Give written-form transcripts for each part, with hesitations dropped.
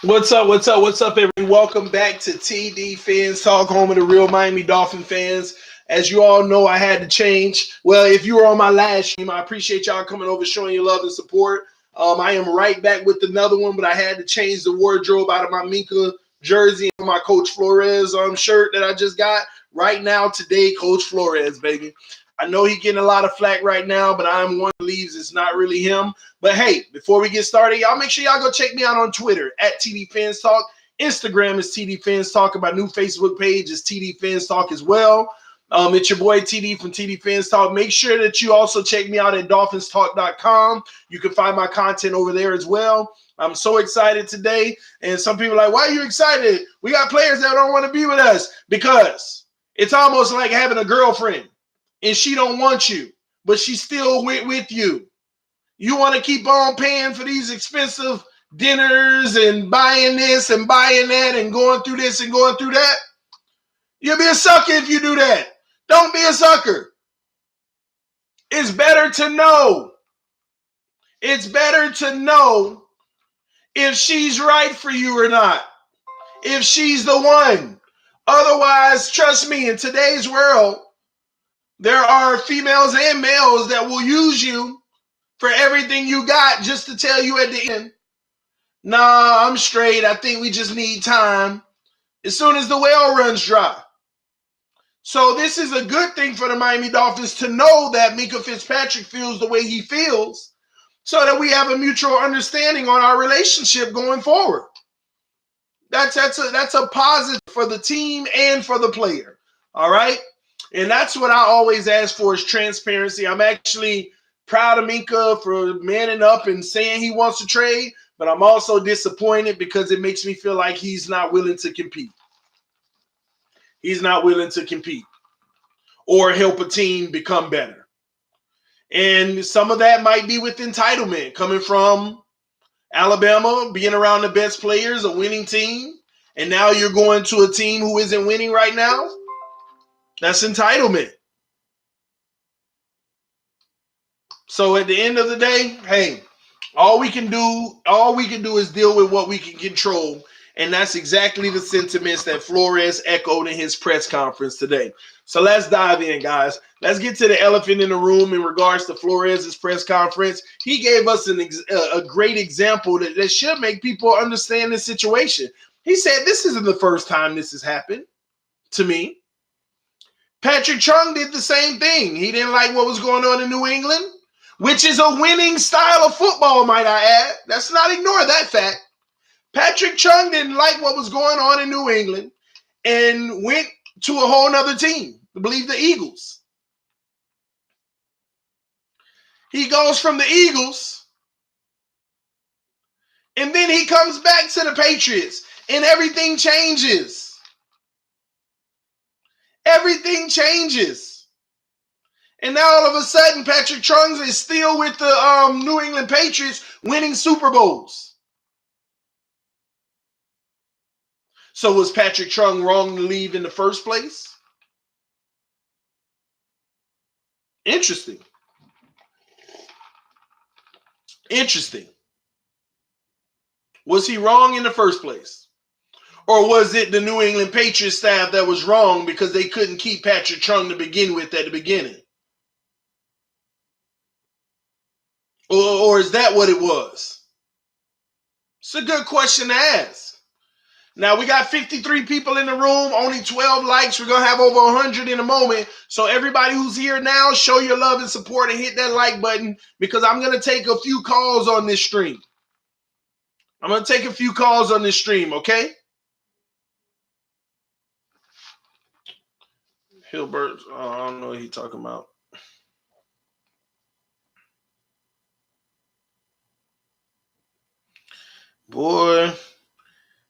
What's up? What's up? What's up, everyone? Welcome back to TD Fans Talk, home of the real Miami Dolphin fans. As you all know, I had to change. Well, if you were on my last stream, I appreciate y'all coming over, showing your love and support. I am right back with another one, but I had to change the wardrobe out of my Minka jersey and my Coach Flores shirt that I just got. Right now, today, Coach Flores, baby. I know he's getting a lot of flack right now, but I'm one who believes it's not really him. But hey, before we get started, y'all make sure y'all go check me out on Twitter at TD Fans Talk. Instagram is TD Fans Talk, and my new Facebook page is TD Fans Talk as well. It's your boy TD from TD Fans Talk. Make sure that you also check me out at dolphinstalk.com. You can find my content over there as well. I'm so excited today. And some people are like, why are you excited? We got players that don't want to be with us. Because it's almost like having a girlfriend and she don't want you, but she still went with you. You want to keep on paying for these expensive dinners and buying this and buying that and going through this and going through that? You'll be a sucker if you do that. Don't be a sucker. It's better to know. It's better to know if she's right for you or not. If she's the one. Otherwise, trust me, in today's world, there are females and males that will use you for everything you got just to tell you at the end, nah, I'm straight. I think we just need time. As soon as the well runs dry. So this is a good thing for the Miami Dolphins to know that Minkah Fitzpatrick feels the way he feels so that we have a mutual understanding on our relationship going forward. That's a positive for the team and for the player. All right? And that's what I always ask for is transparency. I'm actually proud of Minka for manning up and saying he wants to trade, but I'm also disappointed because it makes me feel like he's not willing to compete. He's not willing to compete or help a team become better. And some of that might be with entitlement coming from Alabama, being around the best players, a winning team, and now you're going to a team who isn't winning right now. That's entitlement. So at the end of the day, hey, all we can do is deal with what we can control. And that's exactly the sentiments that Flores echoed in his press conference today. So let's dive in, guys. Let's get to the elephant in the room in regards to Flores' press conference. He gave us a great example that should make people understand the situation. He said, this isn't the first time this has happened to me. Patrick Chung did the same thing. He didn't like what was going on in New England, which is a winning style of football, might I add. Let's not ignore that fact. Patrick Chung didn't like what was going on in New England and went to a whole nother team, I believe the Eagles. He goes from the Eagles, and then he comes back to the Patriots, and everything changes. Everything changes. And now all of a sudden, Patrick Chung is still with the New England Patriots winning Super Bowls. So was Patrick Chung wrong to leave in the first place? Interesting. Interesting. Was he wrong in the first place? Or was it the New England Patriots staff that was wrong because they couldn't keep Patrick Chung to begin with at the beginning? Or is that what it was? It's a good question to ask. Now, we got 53 people in the room, only 12 likes. We're going to have over 100 in a moment. So everybody who's here now, show your love and support and hit that like button because I'm going to take a few calls on this stream. I'm going to take a few calls on this stream, okay? Hilbert, I don't know what he's talking about. Boy,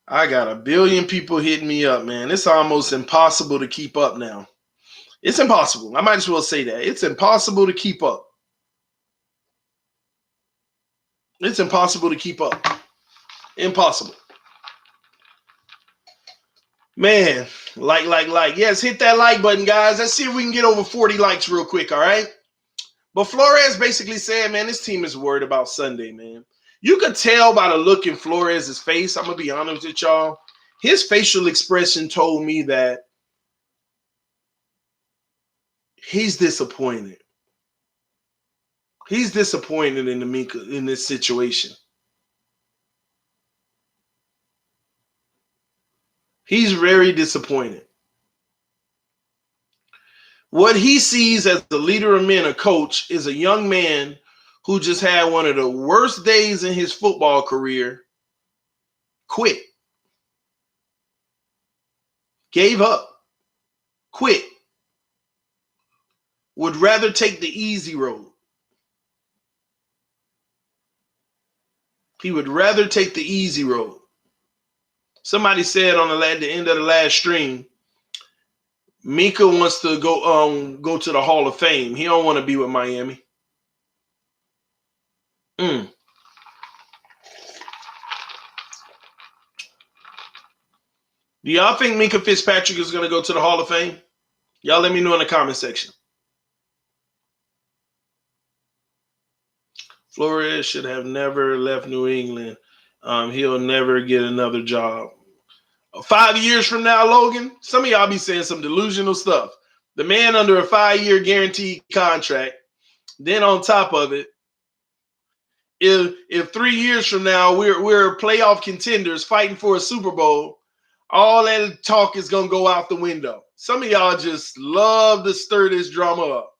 I got a billion people hitting me up, man. It's almost impossible to keep up now. It's impossible. I might as well say that. It's impossible to keep up. It's impossible to keep up. Impossible. Man, like. Yes, hit that like button, guys. Let's see if we can get over 40 likes real quick, all right? But Flores basically said, man, this team is worried about Sunday, man. You could tell by the look in Flores' face. I'm going to be honest with y'all. His facial expression told me that he's disappointed. He's disappointed in the Minka in this situation. He's very disappointed. What he sees as the leader of men, a coach, is a young man who just had one of the worst days in his football career, quit, gave up, quit, would rather take the easy road. He would rather take the easy road. Somebody said at the end of the last stream, Minka wants to go to the Hall of Fame. He don't want to be with Miami. Do y'all think Minkah Fitzpatrick is going to go to the Hall of Fame? Y'all let me know in the comment section. Flores should have never left New England. He'll never get another job. 5 years from now, Logan, some of y'all be saying some delusional stuff. The man under a 5-year guaranteed contract. Then on top of it, if 3 years from now we're playoff contenders fighting for a Super Bowl, all that talk is going to go out the window. Some of y'all just love to stir this drama up.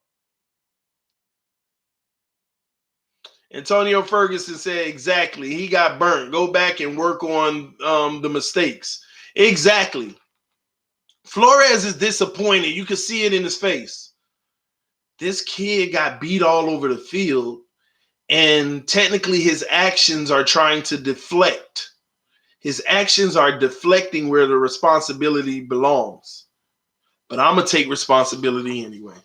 Antonio Ferguson said exactly. He got burnt. Go back and work on the mistakes. Exactly. Flores is disappointed. You can see it in his face. This kid got beat all over the field, and technically his actions are trying to deflect. His actions are deflecting where the responsibility belongs. But I'm going to take responsibility anyway.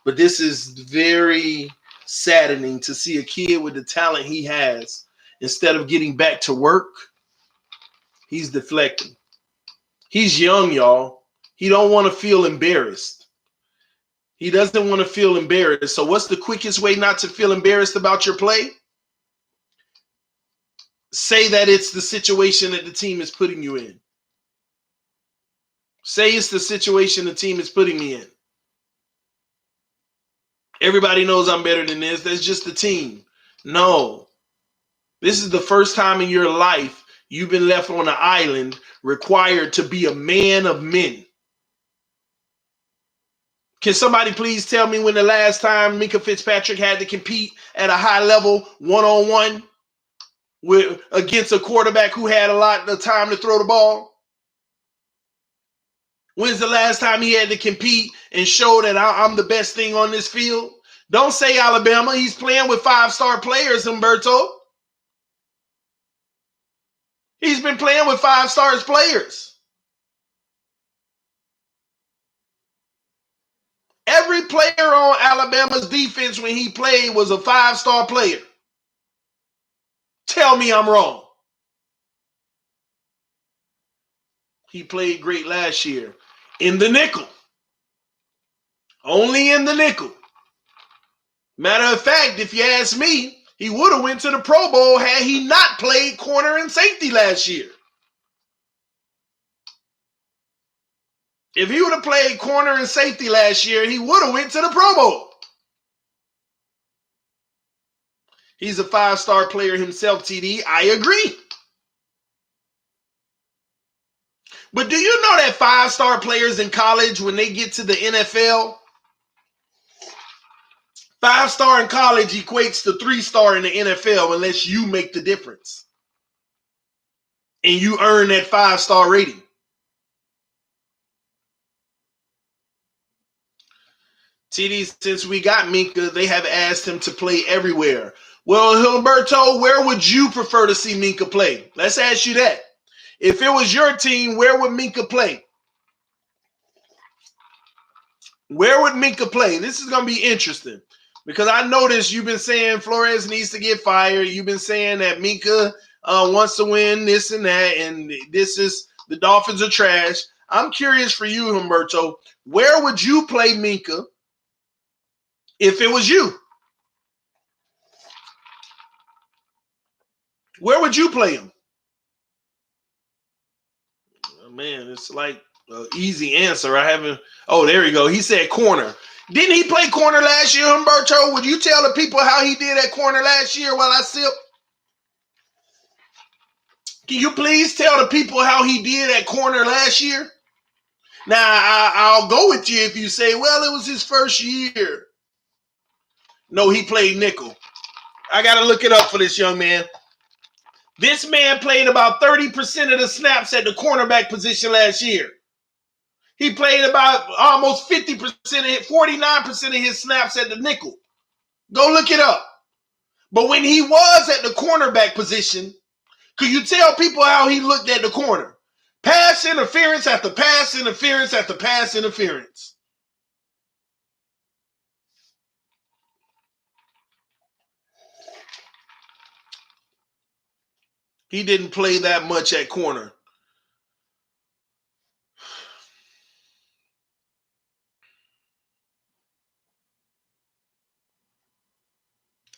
But this is very saddening to see a kid with the talent he has, instead of getting back to work, he's deflecting. He's young, y'all. He don't want to feel embarrassed. He doesn't want to feel embarrassed. So what's the quickest way not to feel embarrassed about your play? Say that it's the situation that the team is putting you in. Say it's the situation the team is putting me in. Everybody knows I'm better than this. That's just the team. No. This is the first time in your life you've been left on an island, required to be a man of men. Can somebody please tell me when the last time Minkah Fitzpatrick had to compete at a high level one-on-one against a quarterback who had a lot of time to throw the ball? When's the last time he had to compete and show that I'm the best thing on this field? Don't say Alabama. He's playing with 5-star players, Humberto. He's been playing with 5-star players. Every player on Alabama's defense when he played was a 5-star player. Tell me I'm wrong. He played great last year in the nickel. Only in the nickel. Matter of fact, if you ask me, he would have went to the Pro Bowl had he not played corner and safety last year. If he would have played corner and safety last year, he would have went to the Pro Bowl. He's a 5-star player himself, TD. I agree. But do you know that 5-star players in college, when they get to the NFL, 5-star in college equates to 3-star in the NFL unless you make the difference. And you earn that 5-star rating. TD, since we got Minka, they have asked him to play everywhere. Well, Humberto, where would you prefer to see Minka play? Let's ask you that. If it was your team, where would Minka play? Where would Minka play? This is going to be interesting because I noticed you've been saying Flores needs to get fired. You've been saying that Minka wants to win this and that, and the Dolphins are trash. I'm curious for you, Humberto. Where would you play Minka if it was you? Where would you play him? Oh, man, it's like an easy answer. I haven't. Oh, there you go. He said corner. Didn't he play corner last year, Humberto? Would you tell the people how he did at corner last year while I sip? Can you please tell the people how he did at corner last year? Now, I'll go with you if you say, well, it was his first year. No, he played nickel. I got to look it up for this young man. This man played about 30% of the snaps at the cornerback position last year. He played about almost 50%, 49% of his snaps at the nickel. Go look it up. But when he was at the cornerback position, could you tell people how he looked at the corner? Pass interference after pass interference after pass interference. He didn't play that much at corner.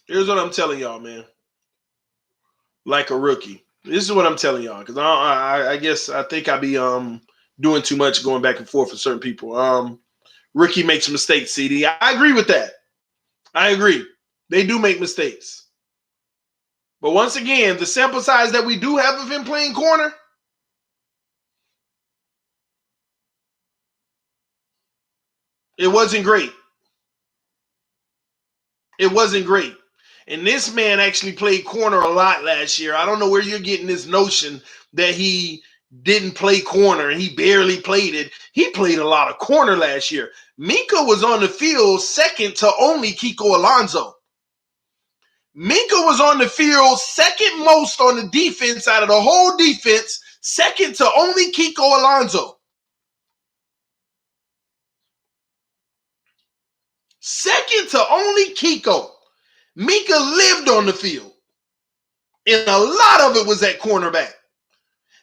Here's what I'm telling y'all, man. Like a rookie. This is what I'm telling y'all, because I guess I think I be doing too much going back and forth with certain people. Rookie makes mistakes, CD. I agree with that. I agree. They do make mistakes. But once again, the sample size that we do have of him playing corner, it wasn't great. It wasn't great. And this man actually played corner a lot last year. I don't know where you're getting this notion that he didn't play corner and he barely played it. He played a lot of corner last year. Minka was on the field second to only Kiko Alonso. Minka was on the field second most on the defense out of the whole defense, second to only Kiko Alonso. Second to only Kiko. Minka lived on the field. And a lot of it was at cornerback.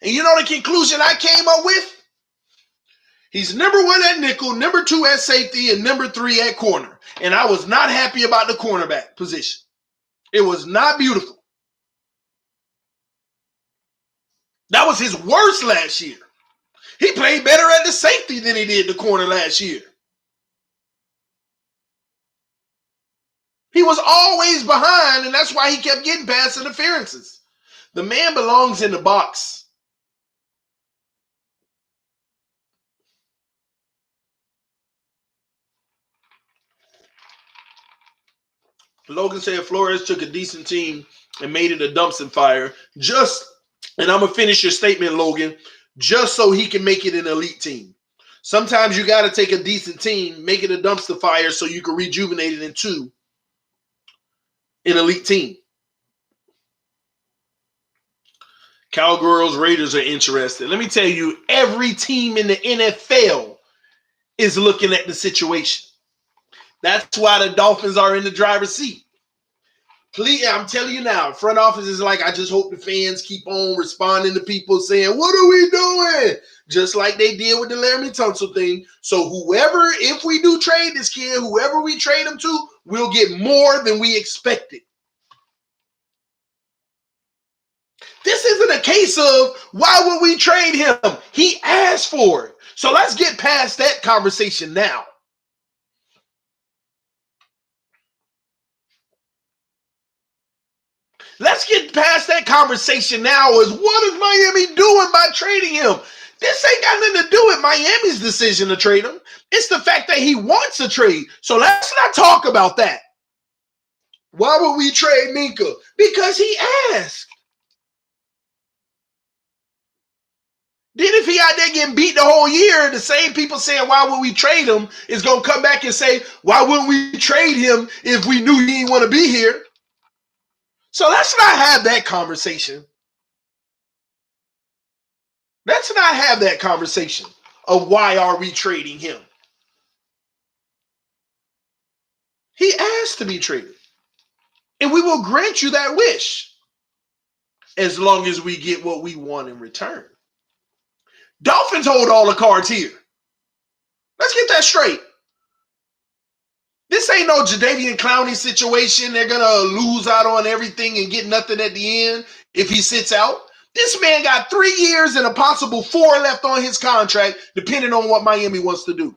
And you know the conclusion I came up with? He's number 1 at nickel, number 2 at safety, and number 3 at corner. And I was not happy about the cornerback position. It was not beautiful. That was his worst last year. He played better at the safety than he did the corner last year. He was always behind, and that's why he kept getting pass interferences. The man belongs in the box. Logan said Flores took a decent team and made it a dumpster fire and I'm going to finish your statement, Logan, just so he can make it an elite team. Sometimes you got to take a decent team, make it a dumpster fire so you can rejuvenate it into an elite team. Cowgirls, Raiders are interested. Let me tell you, every team in the NFL is looking at the situation. That's why the Dolphins are in the driver's seat. Please, I'm telling you now, front office is like, I just hope the fans keep on responding to people saying, what are we doing? Just like they did with the Laramie Tunsil thing. So whoever, if we do trade this kid, whoever we trade him to, we'll get more than we expected. This isn't a case of why would we trade him? He asked for it. So let's get past that conversation now. Let's get past that conversation now is what is Miami doing by trading him? This ain't got nothing to do with Miami's decision to trade him. It's the fact that he wants a trade. So let's not talk about that. Why would we trade Minka? Because he asked. Then if he out there getting beat the whole year, the same people saying, why would we trade him, is going to come back and say, why wouldn't we trade him if we knew he didn't want to be here? So let's not have that conversation. Let's not have that conversation of why are we trading him. He asked to be traded. And we will grant you that wish as long as we get what we want in return. Dolphins hold all the cards here. Let's get that straight. This ain't no Jadeveon Clowney situation. They're going to lose out on everything and get nothing at the end. if he sits out. This man got 3 years and a possible 4 left on his contract, depending on what Miami wants to do.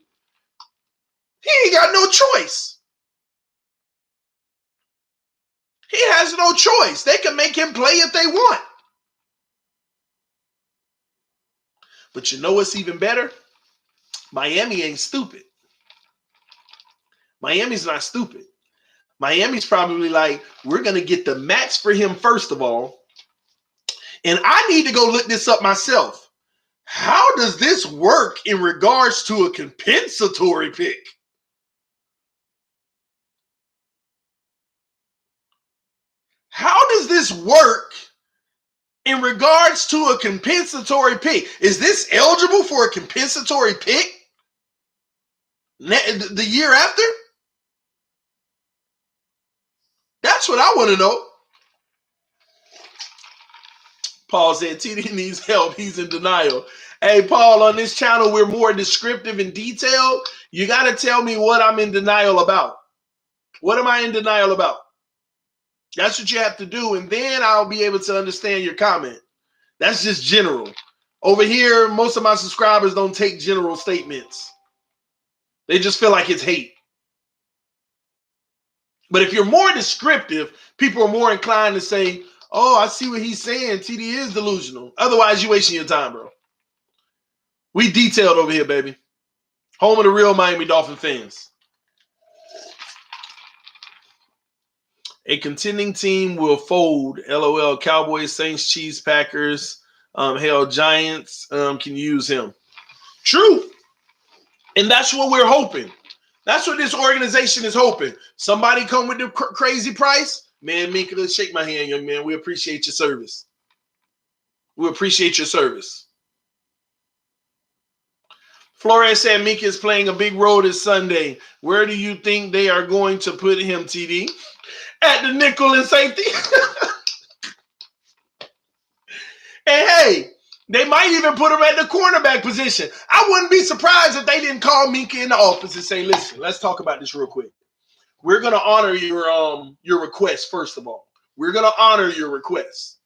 He ain't got no choice. He has no choice. They can make him play if they want. But you know what's even better? Miami ain't stupid. Miami's not stupid. Miami's probably like, we're going to get the max for him first of all. And I need to go look this up myself. How does this work in regards to a compensatory pick? How does this work in regards to a compensatory pick? Is this eligible for a compensatory pick the year after? That's what I want to know. Paul said, TD needs help. He's in denial. Hey, Paul, on this channel, we're more descriptive and detailed. You got to tell me what I'm in denial about. What am I in denial about? That's what you have to do, and then I'll be able to understand your comment. That's just general. Over here, most of my subscribers don't take general statements. They just feel like it's hate. But if you're more descriptive, people are more inclined to say, oh, I see what he's saying. TD is delusional. Otherwise, you're wasting your time, bro. We detailed over here, baby. Home of the real Miami Dolphin fans. A contending team will fold. LOL. Cowboys, Saints, Chiefs, Packers. Hell, Giants can use him. True. And that's what we're hoping. That's what this organization is hoping. Somebody come with the crazy price. Man, Minka, let's shake my hand, young man. We appreciate your service. We appreciate your service. Flores said Minka is playing a big role this Sunday. Where do you think they are going to put him, TD? At the nickel and safety. And hey, they might even put him at the cornerback position. I wouldn't be surprised if they didn't call Minka in the office and say, listen, let's talk about this real quick. We're going to honor your request, first of all. We're going to honor your request.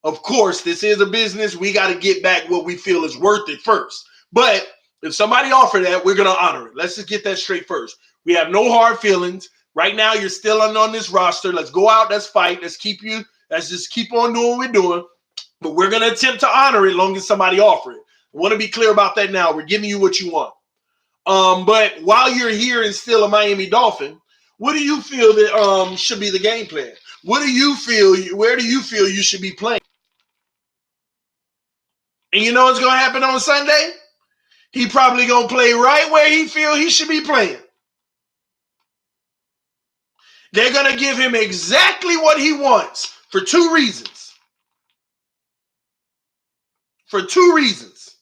Of course, this is a business. We got to get back what we feel is worth it first. But if somebody offered that, we're going to honor it. Let's just get that straight first. We have no hard feelings. Right now, you're still on this roster. Let's go out. Let's fight. Let's just keep on doing what we're doing. But we're going to attempt to honor it as long as somebody offer it. I want to be clear about that now. We're giving you what you want. But while you're here and still a Miami Dolphin, what do you feel that should be the game plan? What do you feel? Where do you feel you should be playing? And you know what's going to happen on Sunday? He probably going to play right where he feel he should be playing. They're going to give him exactly what he wants for 2 reasons. For 2 reasons.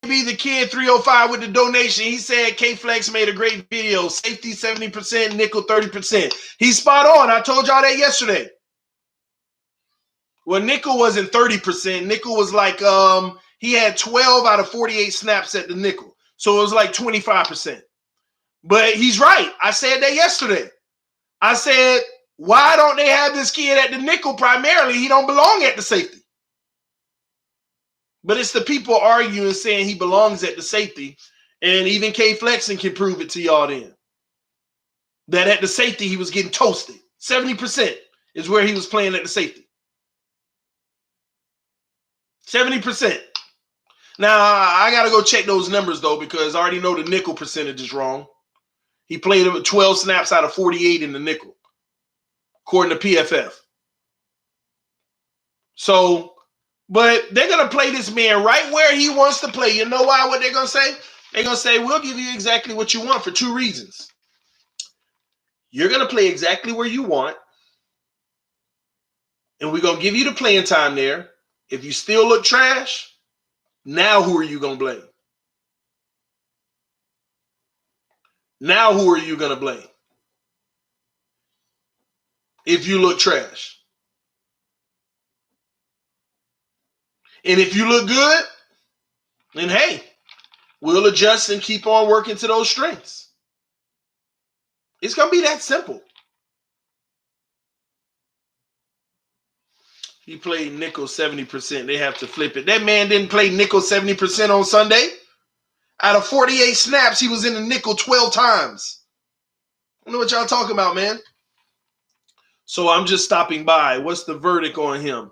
Maybe the kid 305 with the donation. He said K-Flex made a great video. Safety 70%, nickel 30%. He's spot on. I told y'all that yesterday. Well, nickel wasn't 30%. Nickel was like, he had 12 out of 48 snaps at the nickel. So it was like 25%. But he's right. I said that yesterday. I said, why don't they have this kid at the nickel primarily? He don't belong at the safety. But it's the people arguing saying he belongs at the safety. And even K Flexing can prove it to y'all then. That at the safety, he was getting toasted. 70% is where he was playing at the safety. 70%. Now, I got to go check those numbers, though, because I already know the nickel percentage is wrong. He played 12 snaps out of 48 in the nickel, according to PFF. So, but they're going to play this man right where he wants to play. You know why? What they're going to say? They're going to say, we'll give you exactly what you want for 2 reasons. You're going to play exactly where you want, and we're going to give you the playing time there. If you still look trash, now who are you going to blame? Now who are you going to blame? If you look trash. And if you look good, then hey, we'll adjust and keep on working to those strengths. It's going to be that simple. He played nickel 70%. They have to flip it. That man didn't play nickel 70% on Sunday. Out of 48 snaps, he was in the nickel 12 times. I don't know what y'all talking about, man. So I'm just stopping by. What's the verdict on him?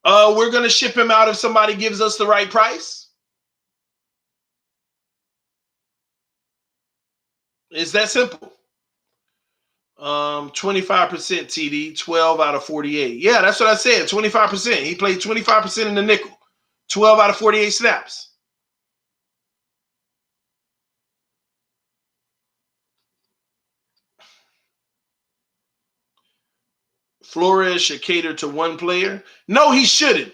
We're going to ship him out if somebody gives us the right price. It's that simple. 25% TD, 12 out of 48. Yeah, that's what I said, 25%. He played 25% in the nickel, 12 out of 48 snaps. Flores should cater to one player. No, he shouldn't.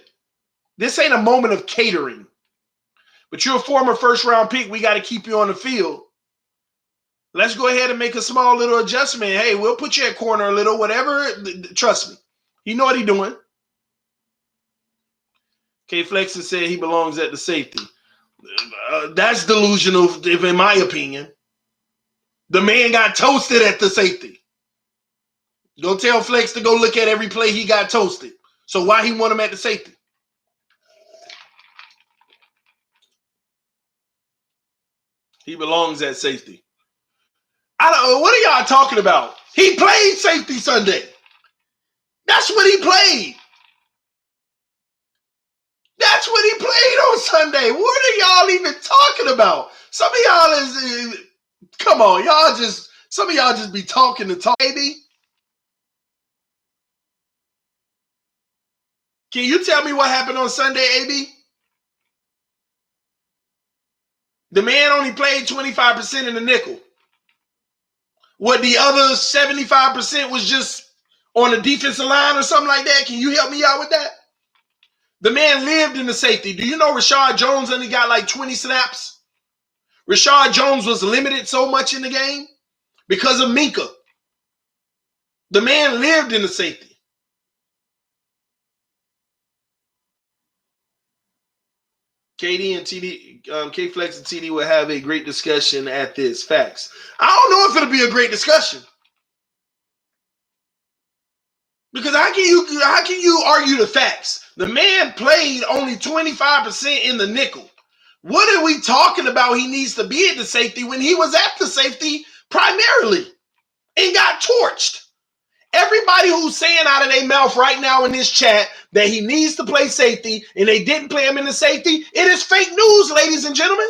This ain't a moment of catering. But you're a former first-round pick. We got to keep you on the field. Let's go ahead and make a small little adjustment. Hey, we'll put you at corner a little, whatever. Trust me. You know what he's doing. K. Flexen said he belongs at the safety. That's delusional, in my opinion. The man got toasted at the safety. Go tell Flex to go look at every play he got toasted. So why he want him at the safety? He belongs at safety. I don't know. What are y'all talking about? He played safety Sunday. That's what he played. That's what he played on Sunday. What are y'all even talking about? Some of y'all is, come on, some of y'all just be talking to talk, baby. Can you tell me what happened on Sunday, AB? The man only played 25% in the nickel. What, the other 75% was just on the defensive line or something like that? Can you help me out with that? The man lived in the safety. Do you know Rashad Jones only got like 20 snaps? Rashad Jones was limited so much in the game because of Minka. The man lived in the safety. KD and TD, K-Flex and TD will have a great discussion at this. Facts. I don't know if it'll be a great discussion. Because how can you argue the facts? The man played only 25% in the nickel. What are we talking about? He needs to be at the safety when he was at the safety primarily and got torched. Everybody who's saying out of their mouth right now in this chat that he needs to play safety and they didn't play him in the safety, it is fake news, ladies and gentlemen.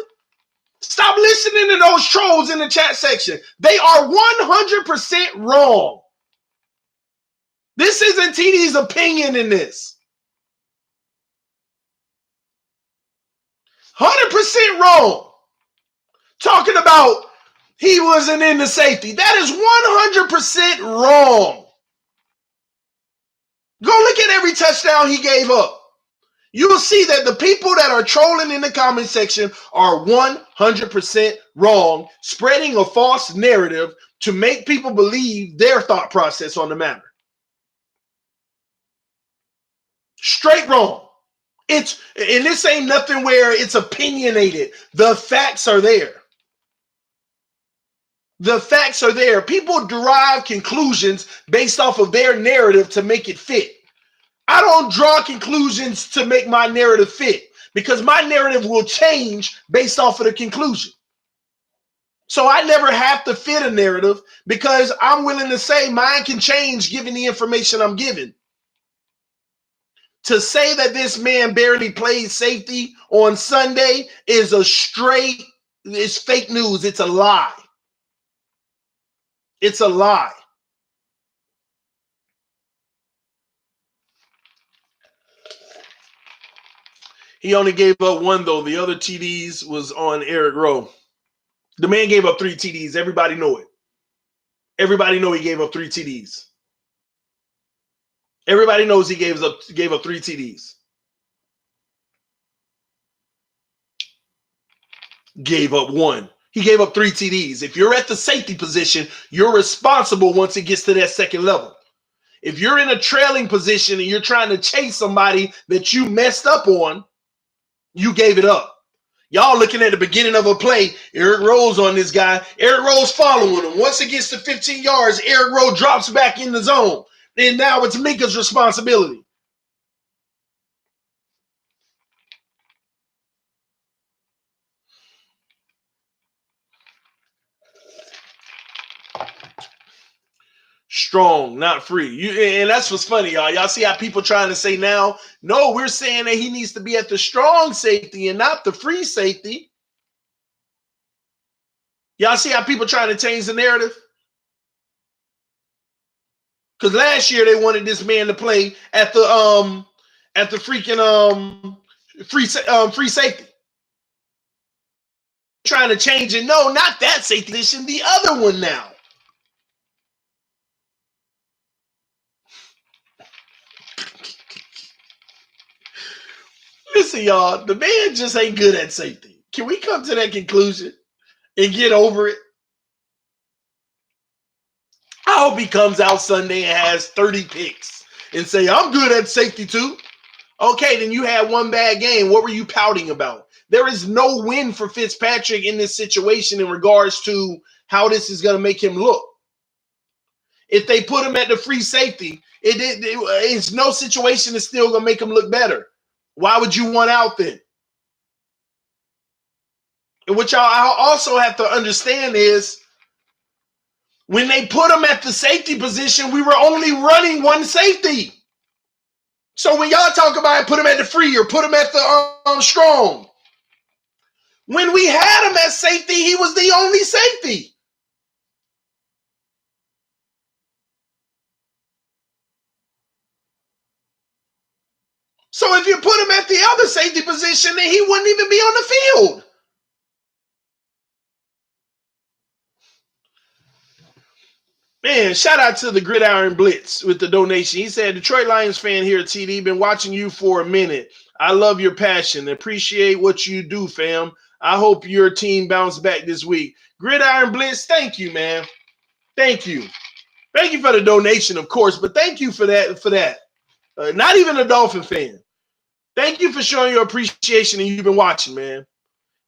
Stop listening to those trolls in the chat section. They are 100% wrong. This isn't TD's opinion in this. 100% wrong. Talking about he wasn't in the safety. That is 100% wrong. Go look at every touchdown he gave up. You'll see that the people that are trolling in the comment section are 100% wrong, spreading a false narrative to make people believe their thought process on the matter. Straight wrong. And this ain't nothing where it's opinionated. The facts are there. The facts are there. People derive conclusions based off of their narrative to make it fit. I don't draw conclusions to make my narrative fit because my narrative will change based off of the conclusion. So I never have to fit a narrative because I'm willing to say mine can change given the information I'm given. To say that this man barely played safety on Sunday is it's fake news. It's a lie. It's a lie. He only gave up one, though. The other TDs was on Eric Rowe. The man gave up 3 TDs. Everybody know it. Everybody know he gave up 3 TDs. Everybody knows he gave up 3 TDs. Gave up 1. He gave up 3 TDs. If you're at the safety position, you're responsible once it gets to that second level. If you're in a trailing position and you're trying to chase somebody that you messed up on, you gave it up. Y'all looking at the beginning of a play, Eric Rowe's on this guy. Eric Rowe's following him. Once it gets to 15 yards, Eric Rowe drops back in the zone. And now it's Minka's responsibility. Strong, not free. And that's what's funny, y'all. Y'all see how people trying to say now, no, we're saying that he needs to be at the strong safety and not the free safety. Y'all see how people trying to change the narrative? Because last year they wanted this man to play at the freaking free safety. Trying to change it. No, not that safety position, the other one now. Listen, y'all, the man just ain't good at safety. Can we come to that conclusion and get over it? I hope he comes out Sunday and has 30 picks and say, I'm good at safety too. Okay, then you had one bad game. What were you pouting about? There is no win for Fitzpatrick in this situation in regards to how this is going to make him look. If they put him at the free safety, it's no situation that's still going to make him look better. Why would you want out then? And what y'all also have to understand is when they put him at the safety position, we were only running one safety. So when y'all talk about it, put him at the free or put him at the strong. When we had him at safety, he was the only safety. So if you put him at the other safety position, then he wouldn't even be on the field. Man, shout out to the Gridiron Blitz with the donation. He said, Detroit Lions fan here at TD. Been watching you for a minute. I love your passion. Appreciate what you do, fam. I hope your team bounce back this week. Gridiron Blitz, thank you, man. Thank you. Thank you for the donation, of course, but thank you for that. Not even a Dolphin fan. Thank you for showing your appreciation and you've been watching, man.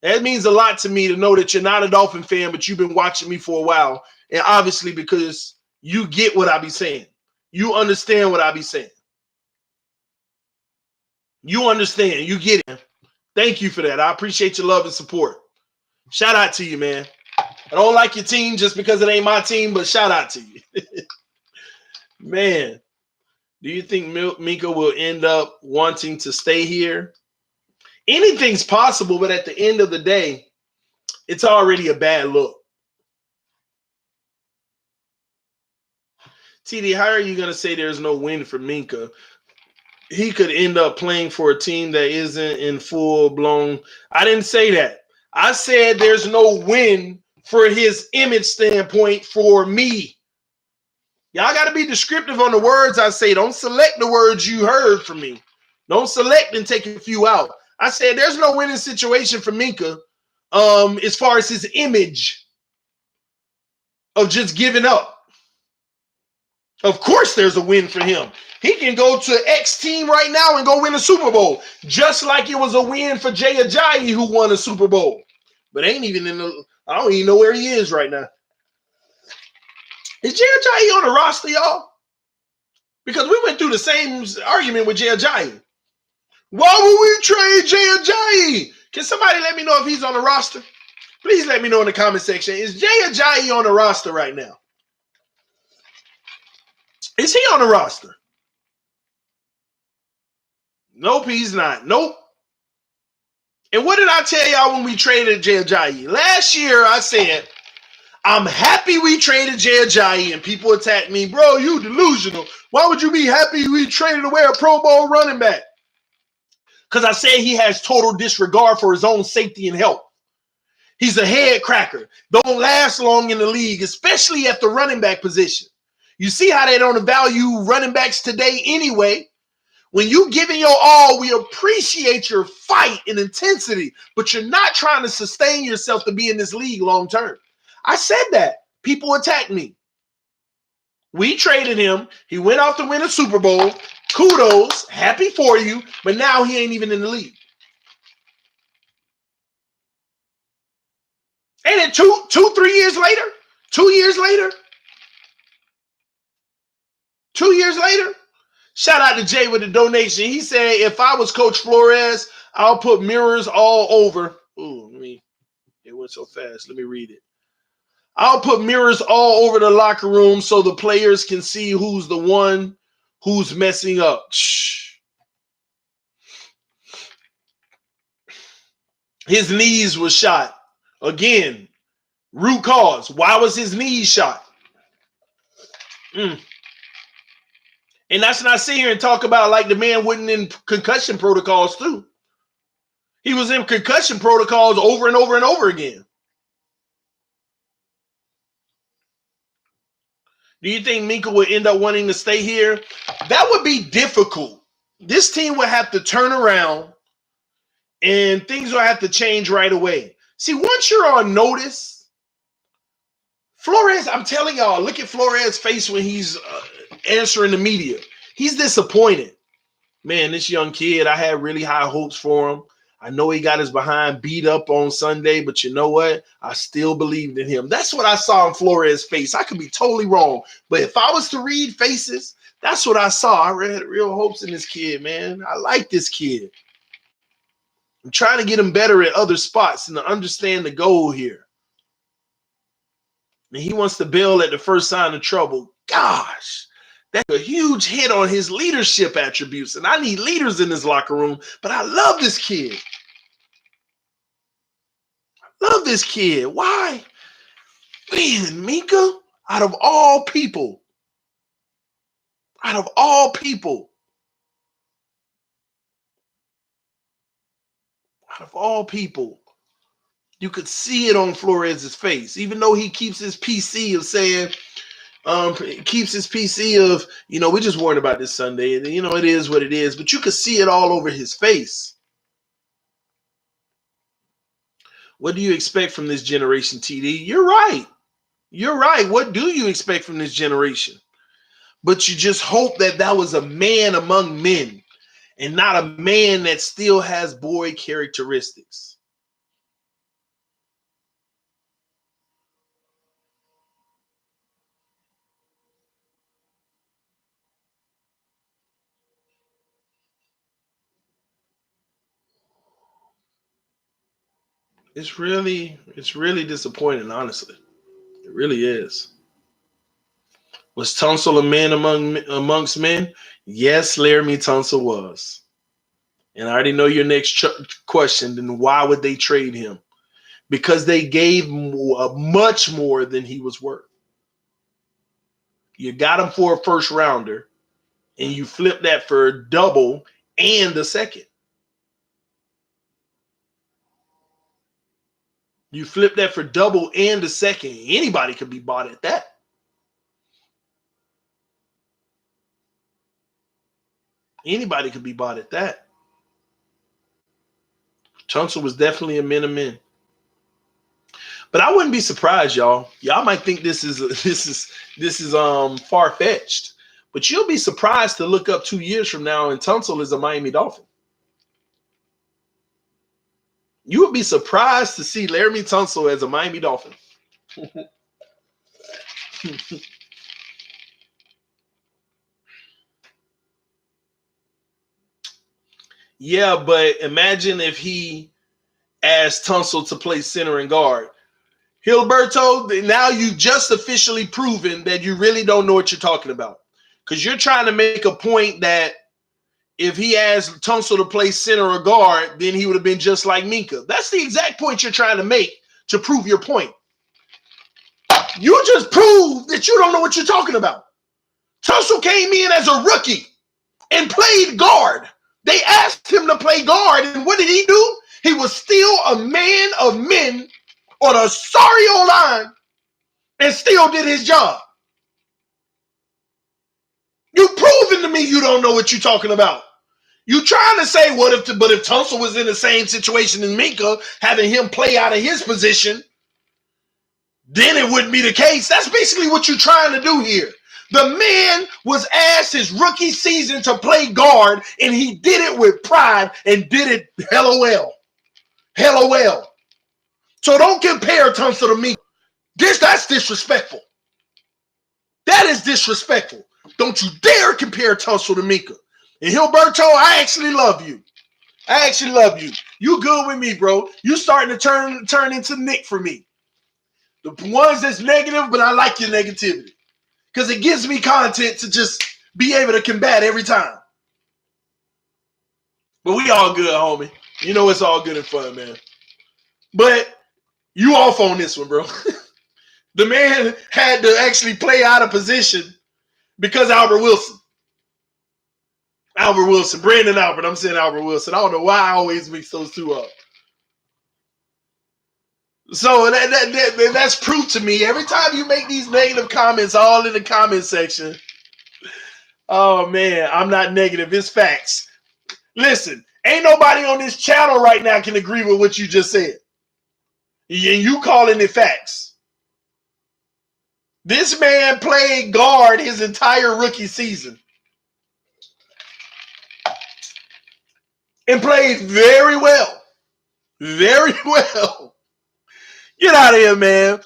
That means a lot to me to know that you're not a Dolphin fan, but you've been watching me for a while. And obviously because you get what I be saying. You understand what I be saying. You understand. You get it. Thank you for that. I appreciate your love and support. Shout out to you, man. I don't like your team just because it ain't my team, but shout out to you. Man, do you think Minka will end up wanting to stay here? Anything's possible, but at the end of the day, it's already a bad look. TD, how are you going to say there's no win for Minka? He could end up playing for a team that isn't in full-blown. I didn't say that. I said there's no win for his image standpoint for me. Y'all got to be descriptive on the words I say. Don't select the words you heard from me. Don't select and take a few out. I said there's no winning situation for Minka as far as his image of just giving up. Of course there's a win for him. He can go to X team right now and go win a Super Bowl, just like it was a win for Jay Ajayi who won a Super Bowl. But ain't even in the – I don't even know where he is right now. Is Jay Ajayi on the roster, y'all? Because we went through the same argument with Jay Ajayi. Why would we trade Jay Ajayi? Can somebody let me know if he's on the roster? Please let me know in the comment section. Is Jay Ajayi on the roster right now? Is he on the roster? Nope, he's not. Nope. And what did I tell y'all when we traded Jay Ajayi? Last year, I said, I'm happy we traded Jay Ajayi, and people attacked me. Bro, you delusional. Why would you be happy we traded away a Pro Bowl running back? Because I said he has total disregard for his own safety and health. He's a head cracker. Don't last long in the league, especially at the running back position. You see how they don't value running backs today anyway. When you giving your all, we appreciate your fight and intensity, but you're not trying to sustain yourself to be in this league long term. I said that. People attacked me. We traded him. He went off to win a Super Bowl. Kudos. Happy for you. But now he ain't even in the league. And then 3 years later, 2 years later, 2 years later, shout out to Jay with the donation. He said, if I was Coach Flores, I'll put mirrors all over. Ooh, it went so fast. Let me read it. I'll put mirrors all over the locker room so the players can see who's the one who's messing up. Shh. His knees were shot. Again, root cause. Why was his knees shot? And that's not sit here and talk about like the man wasn't in concussion protocols too. He was in concussion protocols over and over and over again. Do you think Minka would end up wanting to stay here? That would be difficult. This team would have to turn around and things will have to change right away. See, once you're on notice, Flores, I'm telling y'all, look at Flores' face when he's answering the media. He's disappointed. Man, this young kid, I had really high hopes for him. I know he got his behind beat up on Sunday, but you know what? I still believed in him. That's what I saw in Flores' face. I could be totally wrong, but if I was to read faces, that's what I saw. I read real hopes in this kid, man. I like this kid. I'm trying to get him better at other spots and to understand the goal here. And he wants to bail at the first sign of trouble. Gosh, that's a huge hit on his leadership attributes. And I need leaders in this locker room, but I love this kid. I love this kid. Why? Man, Minka, out of all people, you could see it on Flores' face, even though he keeps his PC of saying, we're just worried about this Sunday. And, it is what it is. But you could see it all over his face. What do you expect from this generation, TD? You're right. What do you expect from this generation? But you just hope that was a man among men and not a man that still has boy characteristics. It's really disappointing, honestly. It really is. Was Tunsil a man amongst men? Yes, Laramie Tunsil was. And I already know your next question. Then why would they trade him? Because they gave much more than he was worth. You got him for a first rounder, and you flip that for a double and a second. You flip that for double and a second. Anybody could be bought at that. Anybody could be bought at that. Tunsil was definitely a man of men. But I wouldn't be surprised, y'all. Y'all might think this is far-fetched. But you'll be surprised to look up 2 years from now and Tunsil is a Miami Dolphin. You would be surprised to see Laramie Tunsil as a Miami Dolphin. Yeah, but imagine if he asked Tunsil to play center and guard. Gilberto, now you've just officially proven that you really don't know what you're talking about. Because you're trying to make a point that if he asked Tunsil to play center or guard, then he would have been just like Minka. That's the exact point you're trying to make to prove your point. You just proved that you don't know what you're talking about. Tunsil came in as a rookie and played guard. They asked him to play guard, and what did he do? He was still a man of men on a sorry old line and still did his job. You've proven to me you don't know what you're talking about. You trying to say, but if Tunsil was in the same situation as Minka, having him play out of his position, then it wouldn't be the case. That's basically what you're trying to do here. The man was asked his rookie season to play guard, and he did it with pride and did it hella well. Hella well. So don't compare Tunsil to Minka. That's disrespectful. That is disrespectful. Don't you dare compare Tunsil to Minka. And Gilberto, I actually love you. You good with me, bro. You starting to turn into Nick for me. The ones that's negative, but I like your negativity. Because it gives me content to just be able to combat every time. But we all good, homie. You know it's all good and fun, man. But you off on this one, bro. The man had to actually play out of position because Albert Wilson. Brandon Albert. I'm saying Albert Wilson. I don't know why I always mix those two up. So that's proof to me. Every time you make these negative comments, all in the comment section. Oh, man, I'm not negative. It's facts. Listen, ain't nobody on this channel right now can agree with what you just said. And you calling it facts. This man played guard his entire rookie season. And played very well. Very well. Get out of here, man.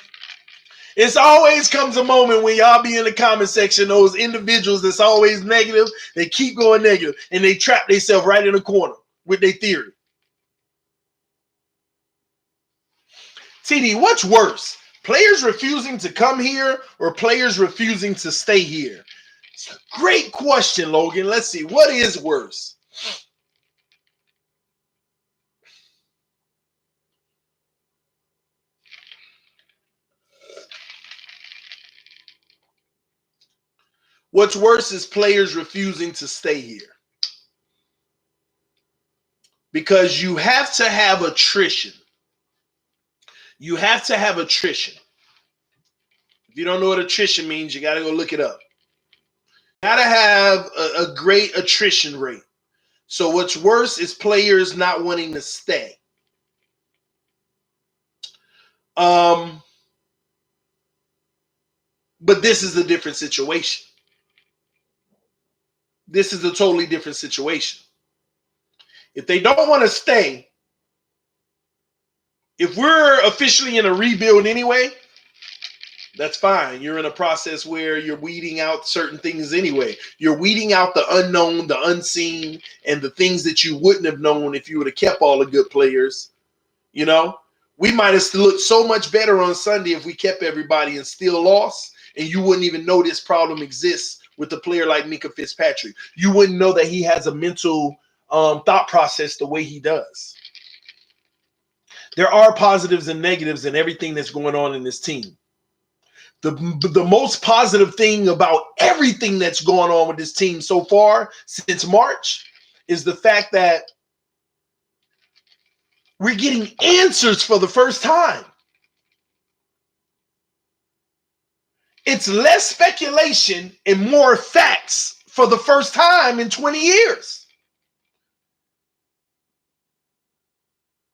It's always comes a moment when y'all be in the comment section, those individuals that's always negative, they keep going negative, and they trap themselves right in the corner with their theory. TD, what's worse? Players refusing to come here or players refusing to stay here? It's a great question, Logan. Let's see. What is worse? What's worse is players refusing to stay here. Because you have to have attrition. You have to have attrition. If you don't know what attrition means, you got to go look it up. You got to have a great attrition rate. So what's worse is players not wanting to stay. But this is a different situation. This is a totally different situation. If they don't want to stay, if we're officially in a rebuild anyway, that's fine. You're in a process where you're weeding out certain things anyway. You're weeding out the unknown, the unseen, and the things that you wouldn't have known if you would have kept all the good players. You know, we might have looked so much better on Sunday if we kept everybody and still lost, and you wouldn't even know this problem exists with a player like Minkah Fitzpatrick. You wouldn't know that he has a mental thought process the way he does. There are positives and negatives in everything that's going on in this team. The most positive thing about everything that's going on with this team so far since March is the fact that we're getting answers for the first time. It's less speculation and more facts for the first time in 20 years.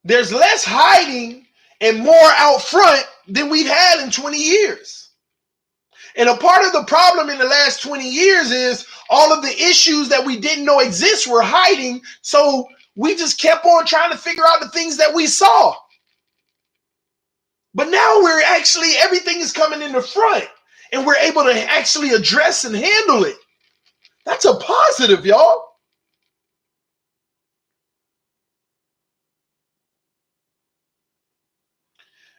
There's less hiding and more out front than we've had in 20 years. And a part of the problem in the last 20 years is all of the issues that we didn't know exist were hiding. So we just kept on trying to figure out the things that we saw. But now we're actually, everything is coming in the front and we're able to actually address and handle it. That's a positive, y'all.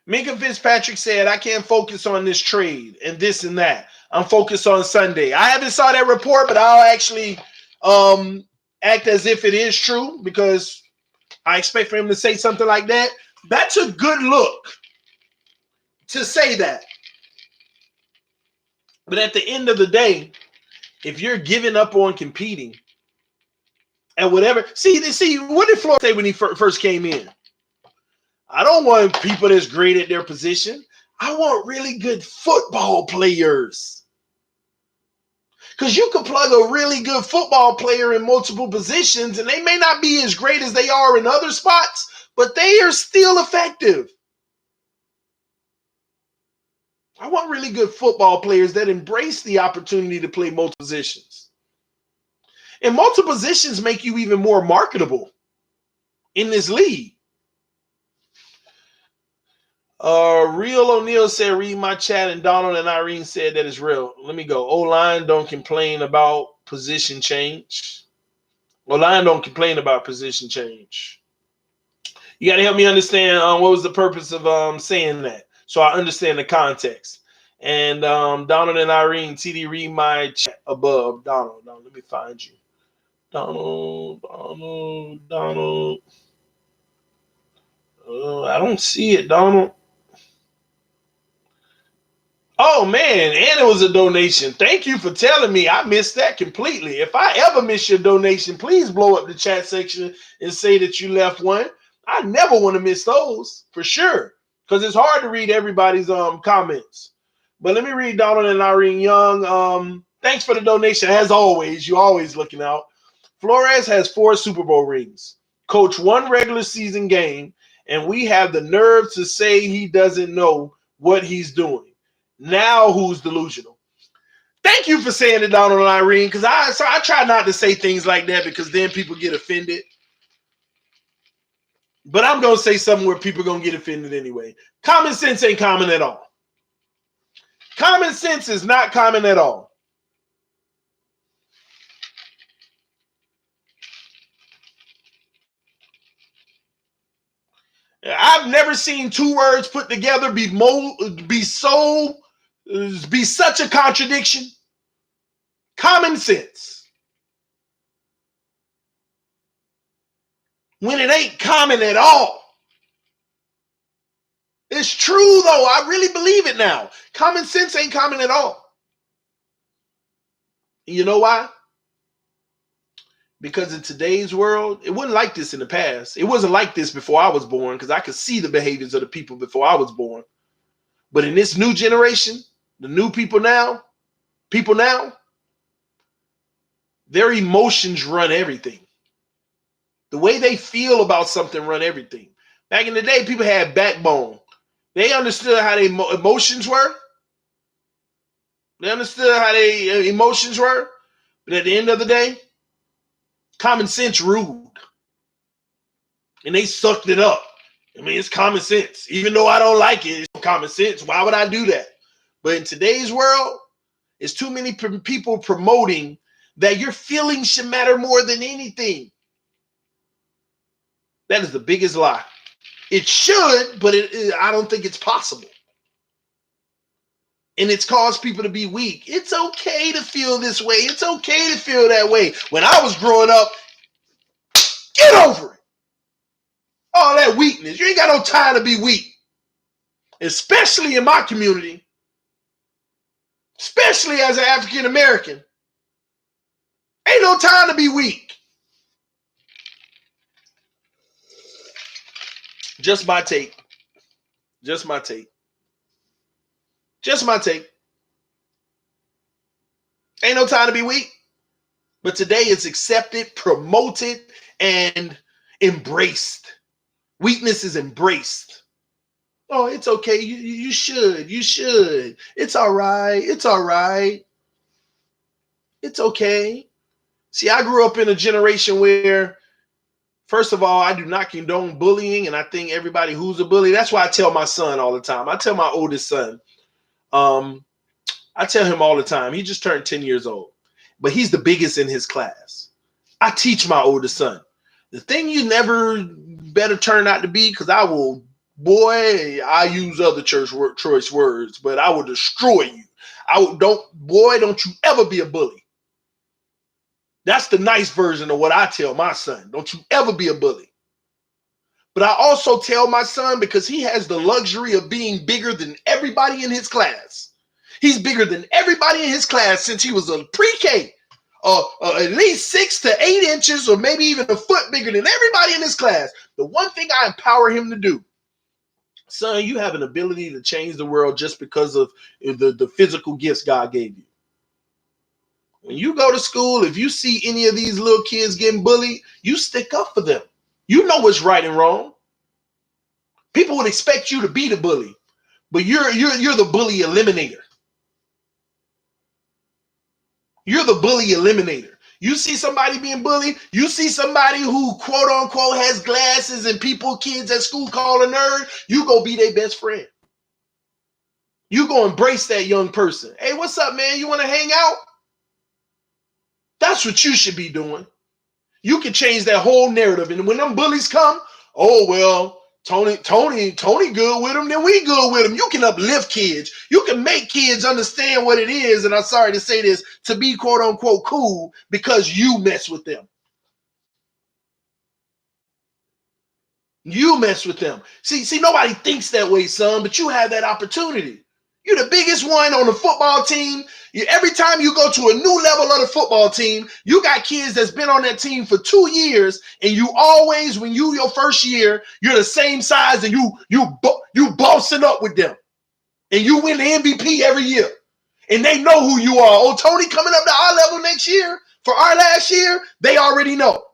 Minkah Fitzpatrick said, I can't focus on this trade and this and that. I'm focused on Sunday. I haven't saw that report, but I'll actually act as if it is true because I expect for him to say something like that. That's a good look to say that. But at the end of the day, if you're giving up on competing and whatever, see, what did Flores say when he first came in? I don't want people that's great at their position. I want really good football players. Because you can plug a really good football player in multiple positions, and they may not be as great as they are in other spots, but they are still effective. I want really good football players that embrace the opportunity to play multiple positions. And multiple positions make you even more marketable in this league. Real O'Neal said, read my chat, and Donald and Irene said that is real. Let me go. O-line don't complain about position change. O-line don't complain about position change. You got to help me understand what was the purpose of saying that. so I understand the context. And Donald and Irene, TD, read my chat above. Donald, let me find you. Donald. I don't see it, Donald. Oh, man, and it was a donation. Thank you for telling me. I missed that completely. If I ever miss your donation, please blow up the chat section and say that you left one. I never want to miss those, for sure, because it's hard to read everybody's comments. But let me read Donald and Irene Young. Thanks for the donation. As always, you're always looking out. Flores has 4 Super Bowl rings, coached 1 regular season game, and we have the nerve to say he doesn't know what he's doing. Now who's delusional? Thank you for saying it, Donald and Irene, because I try not to say things like that because then people get offended. But I'm going to say something where people are going to get offended anyway. Common sense ain't common at all. Common sense is not common at all. I've never seen 2 words put together be such a contradiction. Common sense. When it ain't common at all. It's true, though. I really believe it now. Common sense ain't common at all. You know why? Because in today's world, it wasn't like this in the past. It wasn't like this before I was born because I could see the behaviors of the people before I was born. But in this new generation, the new people now, their emotions run everything. The way they feel about something run everything. Back in the day, people had backbone. They understood how their emotions were. They understood how their emotions were. But at the end of the day, common sense ruled. And they sucked it up. I mean, it's common sense. Even though I don't like it, it's common sense. Why would I do that? But in today's world, it's too many people promoting that your feelings should matter more than anything. That is the biggest lie. It should, but I don't think it's possible. And it's caused people to be weak. It's okay to feel this way. It's okay to feel that way. When I was growing up, get over it. All that weakness. You ain't got no time to be weak. Especially in my community. Especially as an African American. Ain't no time to be weak. Just my take. Just my take. Just my take. Ain't no time to be weak. But today it's accepted, promoted, and embraced. Weakness is embraced. Oh, it's okay. You should. You should. It's all right. It's all right. It's okay. See, I grew up in a generation where, first of all, I do not condone bullying, and I think everybody who's a bully, that's why I tell my son all the time. I tell my oldest son, I tell him all the time, he just turned 10 years old, but he's the biggest in his class. I teach my oldest son, the thing you never better turn out to be, because I use other choice words, but I will destroy you. Don't you ever be a bully. That's the nice version of what I tell my son. Don't you ever be a bully. But I also tell my son, because he has the luxury of being bigger than everybody in his class. He's bigger than everybody in his class since he was a pre-K. At least 6 to 8 inches or maybe even a foot bigger than everybody in his class. The one thing I empower him to do, son, you have an ability to change the world just because of the physical gifts God gave you. When you go to school, if you see any of these little kids getting bullied, you stick up for them. You know what's right and wrong. People would expect you to be the bully, but you're the bully eliminator. You're the bully eliminator. You see somebody being bullied, you see somebody who quote unquote has glasses and kids at school call a nerd, you go be their best friend. You go embrace that young person. Hey, what's up, man? You want to hang out? That's what you should be doing. You can change that whole narrative. And when them bullies come, oh, well, Tony good with them, then we good with them. You can uplift kids. You can make kids understand what it is, and I'm sorry to say this, to be quote unquote cool because you mess with them. You mess with them. See, nobody thinks that way, son, but you have that opportunity. You're the biggest one on the football team. Every time you go to a new level of the football team, you got kids that's been on that team for 2 years, and you always, when your first year, you're the same size, and you bossing up with them, and you win the MVP every year, and they know who you are. Oh, Tony coming up to our level next year for our last year, they already know.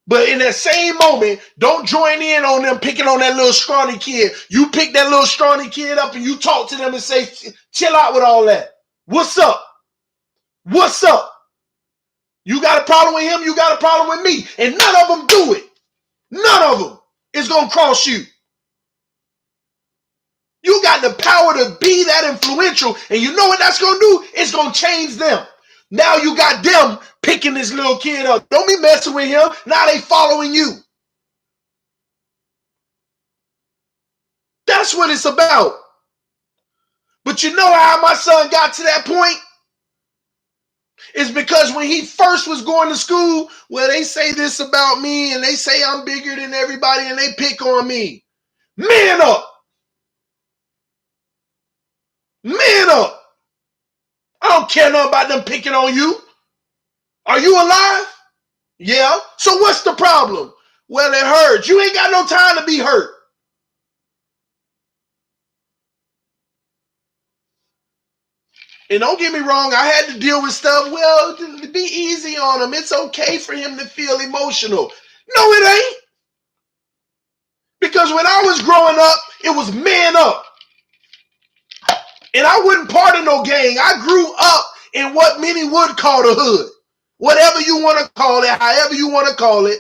But in that same moment, don't join in on them picking on that little scrawny kid. You pick that little scrawny kid up and you talk to them and say, chill out with all that. What's up? What's up? You got a problem with him, you got a problem with me. And none of them do it. None of them is going to cross you. You got the power to be that influential. And you know what that's going to do? It's going to change them. Now you got them picking this little kid up. Don't be messing with him. Now they following you. That's what it's about. But you know how my son got to that point? It's because when he first was going to school, well, they say this about me and they say I'm bigger than everybody and they pick on me. Man up. Man up. I don't care nothing about them picking on you. Are you alive? Yeah. So what's the problem? Well, it hurts. You ain't got no time to be hurt. And don't get me wrong, I had to deal with stuff. Well, be easy on him. It's okay for him to feel emotional. No, it ain't. Because when I was growing up, it was man up. And I wasn't part of no gang. I grew up in what many would call the hood. Whatever you want to call it, however you want to call it.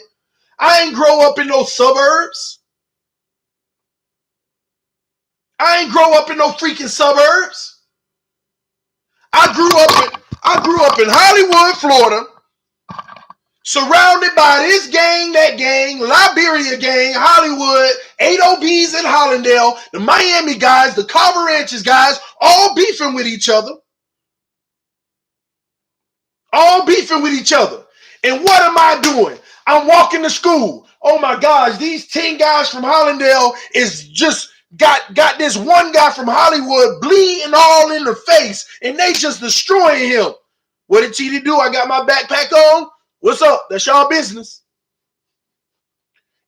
I ain't grow up in no suburbs. I ain't grow up in no freaking suburbs. I grew up in Hollywood, Florida, surrounded by this gang, that gang, Liberia gang, Hollywood, 8OBs in Hollandale, the Miami guys, the Carver Ranches guys, all beefing with each other. All beefing with each other. And what am I doing? I'm walking to school. Oh my gosh, these 10 guys from Hollandale is just got this one guy from Hollywood bleeding all in the face, and they just destroying him. What did TD do? I got my backpack on. What's up? That's y'all business.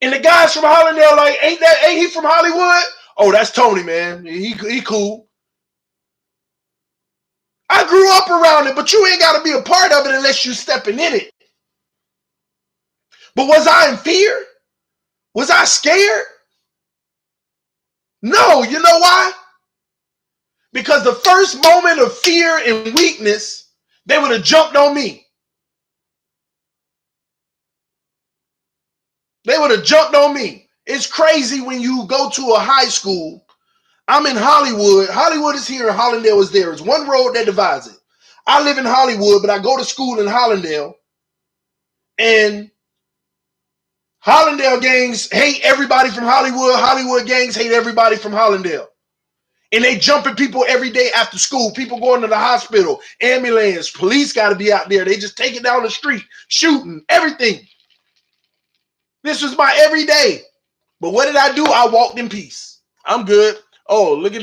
And the guys from Hollandale like, ain't he from Hollywood? Oh, that's Tony, man. He cool. I grew up around it, but you ain't got to be a part of it unless you stepping in it. But was I in fear? Was I scared? No, you know why? Because the first moment of fear and weakness, they would have jumped on me. They would have jumped on me. It's crazy when you go to a high school. I'm in Hollywood. Hollywood is here and Hollandale is there. It's one road that divides it. I live in Hollywood, but I go to school in Hollandale. And Hollandale gangs hate everybody from Hollywood. Hollywood gangs hate everybody from Hollandale. And they jumping people every day after school. People going to the hospital, ambulance, police got to be out there. They just take it down the street, shooting, everything. This was my everyday. But what did I do? I walked in peace. I'm good. Oh, look at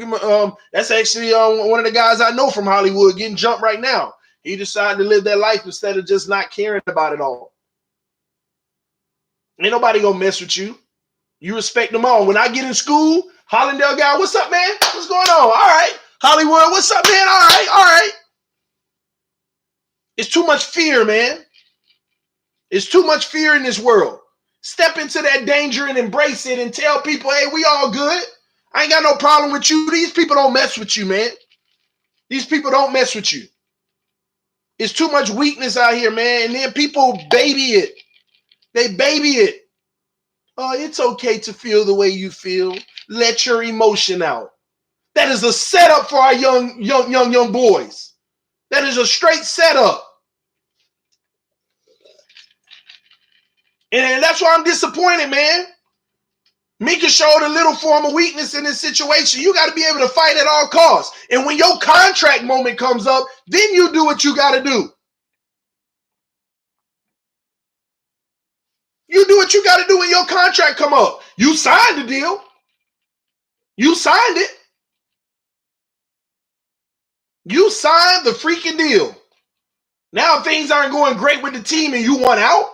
my that's actually one of the guys I know from Hollywood getting jumped right now. He decided to live that life instead of just not caring about it all. Ain't nobody gonna mess with you. You respect them all. When I get in school, Hollandale guy, what's up, man? What's going on? All right. Hollywood, what's up, man? All right, all right. It's too much fear, man. It's too much fear in this world. Step into that danger and embrace it and tell people, hey, we all good. I ain't got no problem with you. These people don't mess with you, man. These people don't mess with you. It's too much weakness out here, man. And then people baby it. They baby it. Oh, it's okay to feel the way you feel. Let your emotion out. That is a setup for our young boys. That is a straight setup. And that's why I'm disappointed, man. Minka showed a little form of weakness in this situation. You got to be able to fight at all costs. And when your contract moment comes up, then you do what you got to do. You do what you got to do when your contract come up. You signed the deal. You signed it. You signed the freaking deal. Now things aren't going great with the team and you want out.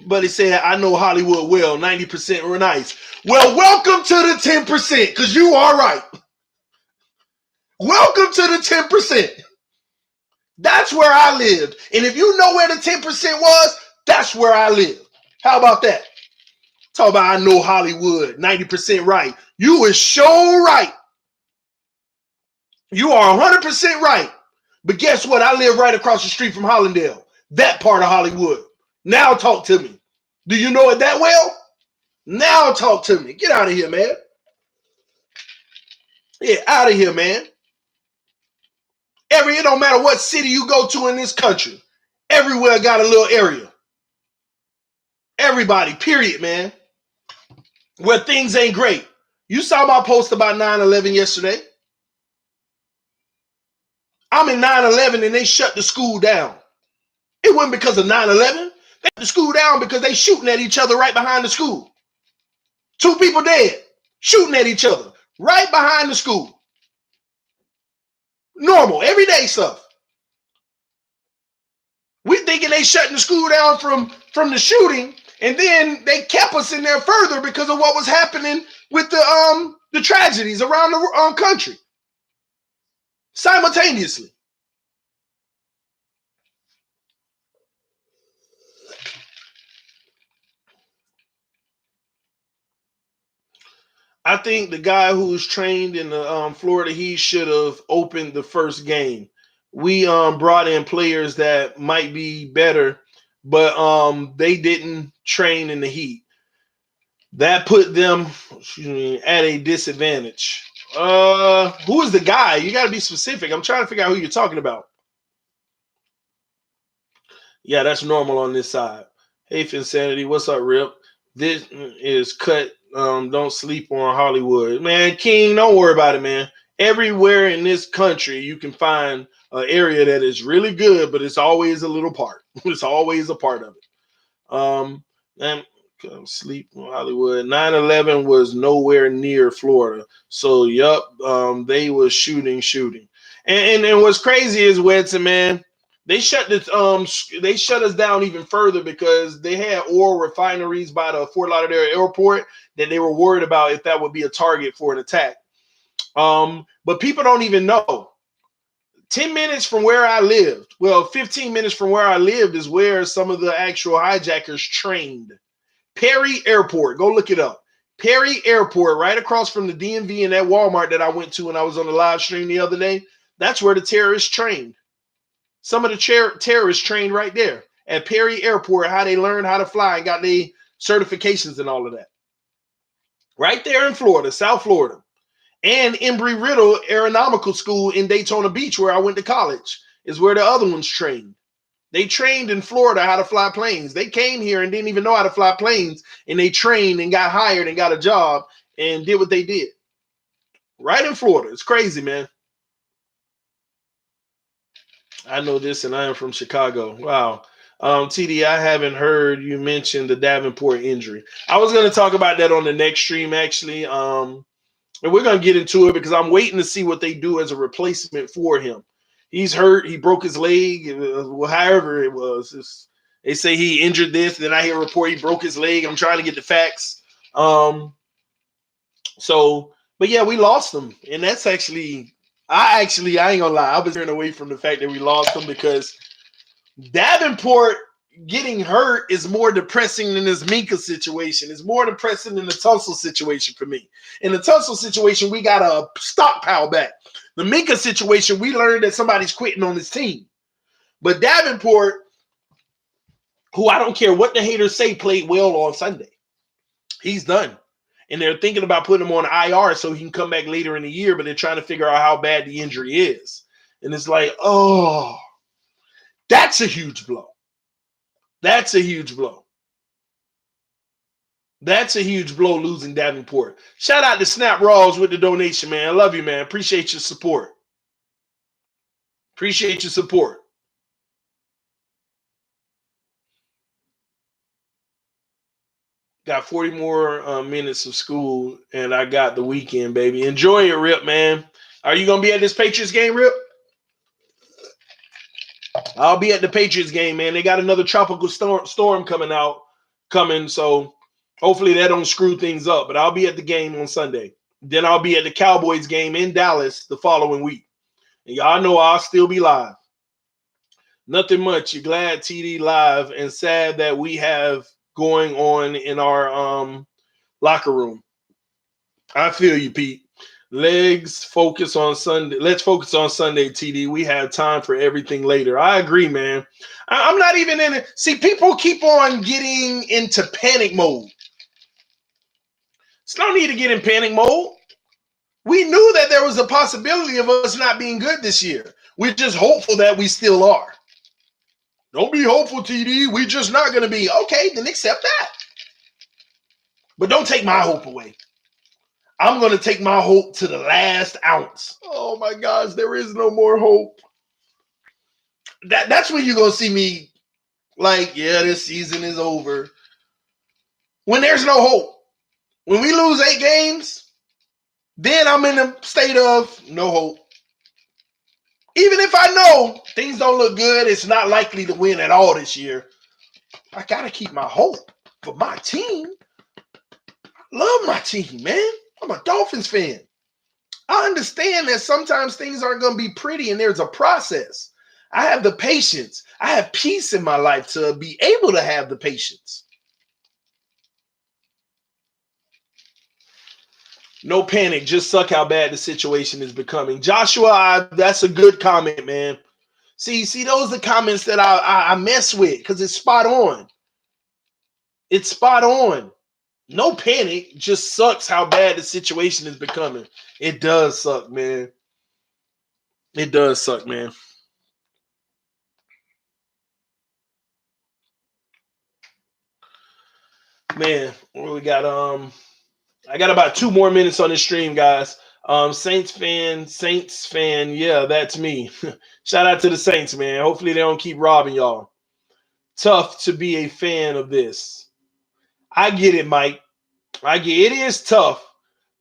But he said, I know Hollywood well, 90% were nice. Well, welcome to the 10%, because you are right. Welcome to the 10%. That's where I lived. And if you know where the 10% was, that's where I lived. How about that? Talk about I know Hollywood, 90% right. You were so right. You are 100% right. But guess what? I live right across the street from Hollandale. That part of Hollywood. Now talk to me. Do you know it that well? Now talk to me. Get out of here, man. Yeah, out of here, man. It don't matter what city you go to in this country. Everywhere got a little area. Everybody, period, man. Where things ain't great. You saw my post about 9/11 yesterday. I'm in 9/11 and they shut the school down. It wasn't because of 9/11. They shut the school down because they shooting at each other right behind the school. 2 people dead, shooting at each other right behind the school. Normal, everyday stuff. We thinking they shutting the school down from the shooting, and then they kept us in there further because of what was happening with the tragedies around the country simultaneously. I think the guy who's trained in the Florida, he should have opened the first game. We brought in players that might be better, but they didn't train in the heat. That put them at a disadvantage. Who is the guy? You got to be specific. I'm trying to figure out who you're talking about. Yeah, that's normal on this side. Hey, Finsanity, what's up, Rip? This is cut. Don't sleep on Hollywood. Man, King, don't worry about it, man. Everywhere in this country, you can find an area that is really good, but it's always a little part. It's always a part of it. And sleep on Hollywood. 9/11 was nowhere near Florida. So, they was shooting. And what's crazy is, Wedson, man, they shut us down even further because they had oil refineries by the Fort Lauderdale airport that they were worried about if that would be a target for an attack. But people don't even know. 10 minutes from where I lived, 15 minutes from where I lived is where some of the actual hijackers trained. Perry Airport, go look it up. Perry Airport, right across from the DMV and that Walmart that I went to when I was on the live stream the other day. That's where the terrorists trained. Some of the terrorists trained right there at Perry Airport, how they learned how to fly and got their certifications and all of that. Right there in Florida, South Florida. And Embry-Riddle Aeronautical School in Daytona Beach, where I went to college, is where the other ones trained. They trained in Florida how to fly planes. They came here and didn't even know how to fly planes, and they trained and got hired and got a job and did what they did. Right in Florida. It's crazy, man. I know this, and I am from Chicago. Wow. TD, I haven't heard you mention the Davenport injury. I was going to talk about that on the next stream, actually. And we're going to get into it because I'm waiting to see what they do as a replacement for him. He's hurt. He broke his leg. However it was. They say he injured this. Then I hear a report he broke his leg. I'm trying to get the facts. But yeah, we lost him. And that's actually, I ain't going to lie. I was turning away from the fact that we lost him because Davenport getting hurt is more depressing than this Minka situation. It's more depressing than the Tunsil situation for me. In the Tunsil situation, we got a stockpile back. The Minka situation, we learned that somebody's quitting on this team. But Davenport, who I don't care what the haters say, played well on Sunday. He's done. And they're thinking about putting him on IR so he can come back later in the year, but they're trying to figure out how bad the injury is. And it's like, oh, That's a huge blow. That's a huge blow. That's a huge blow losing Davenport. Shout out to Snap Rawls with the donation, man. I love you, man. Appreciate your support. Appreciate your support. Got 40 more minutes of school, and I got the weekend, baby. Enjoy it, Rip, man. Are you going to be at this Patriots game, Rip? I'll be at the Patriots game, man. They got another tropical storm coming, so hopefully that don't screw things up. But I'll be at the game on Sunday. Then I'll be at the Cowboys game in Dallas the following week. And y'all know I'll still be live. Nothing much. You're glad TD live and sad that we have going on in our locker room. I feel you, Pete. Let's focus on Sunday, TD. We have time for everything later. I agree, man. I'm not even in it. See, people keep on getting into panic mode. It's no need to get in panic mode. We knew that there was a possibility of us not being good this year. We're just hopeful that we still are. Don't be hopeful, TD. We're just not going to be. Okay, then accept that. But don't take my hope away. I'm going to take my hope to the last ounce. Oh, my gosh, there is no more hope. That's when you're going to see me like, yeah, this season is over. When there's no hope. When we lose 8 games, then I'm in a state of no hope. Even if I know things don't look good, it's not likely to win at all this year. I got to keep my hope for my team. I love my team, man. I'm a Dolphins fan. I understand that sometimes things aren't going to be pretty and there's a process. I have the patience. I have peace in my life to be able to have the patience. No panic. Just suck how bad the situation is becoming. Joshua, that's a good comment, man. See, those are the comments that I mess with because it's spot on. It's spot on. No panic, just sucks how bad the situation is becoming. It does suck, man. It does suck, man. Man, we got I got about 2 more minutes on this stream, guys. Saints fan, yeah, that's me. Shout out to the Saints, man. Hopefully they don't keep robbing y'all. Tough to be a fan of this. I get it, Mike. It is tough.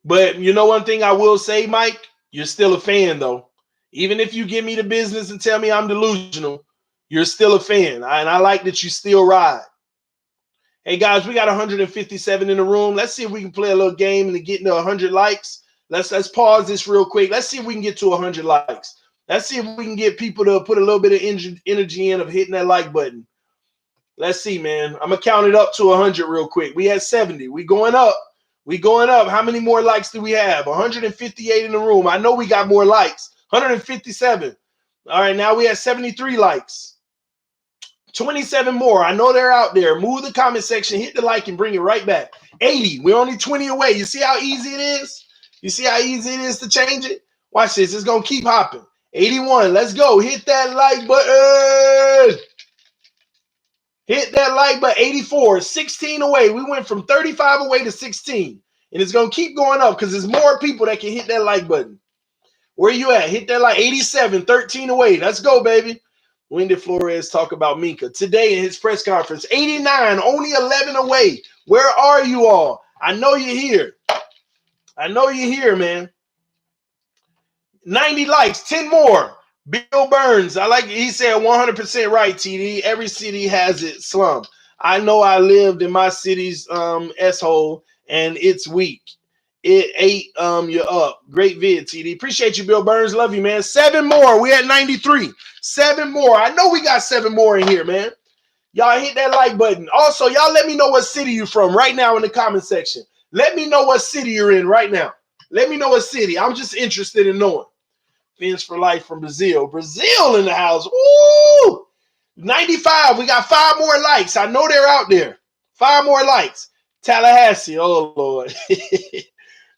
But you know one thing I will say, Mike? You're still a fan, though. Even if you give me the business and tell me I'm delusional, you're still a fan. And I like that you still ride. Hey, guys, we got 157 in the room. Let's see if we can play a little game and get into 100 likes. Let's pause this real quick. Let's see if we can get to 100 likes. Let's see if we can get people to put a little bit of energy in of hitting that like button. Let's see, man. I'm going to count it up to 100 real quick. We had 70. We going up. How many more likes do we have? 158 in the room. I know we got more likes. 157. All right, now we have 73 likes. 27 more. I know they're out there. Move the comment section, hit the like, and bring it right back. 80. We're only 20 away. You see how easy it is? You see how easy it is to change it? Watch this. It's going to keep hopping. 81. Let's go. Hit that like button. Hit that like button. 84. 16 away. We went from 35 away to 16. And it's going to keep going up because there's more people that can hit that like button. Where you at? Hit that like. 87. 13 away. Let's go, baby. When did Flores talk about Minkah? Today in his press conference. 89, only 11 away. Where are you all? I know you're here. Man. 90 likes, 10 more. Bill Burns, I like it. He said 100% right, TD. Every city has its slum. I know I lived in my city's S-hole, and it's weak. It ate you up. Great vid, TD. Appreciate you, Bill Burns. Love you, man. 7 more. We at 93. 7 more. I know we got 7 more in here, man. Y'all hit that like button. Also, y'all let me know what city you're from right now in the comment section. Let me know what city you're in right now. Let me know what city. I'm just interested in knowing. Fins for life from Brazil. Brazil in the house. Woo! 95. We got 5 more likes. I know they're out there. 5 more likes. Tallahassee. Oh, Lord.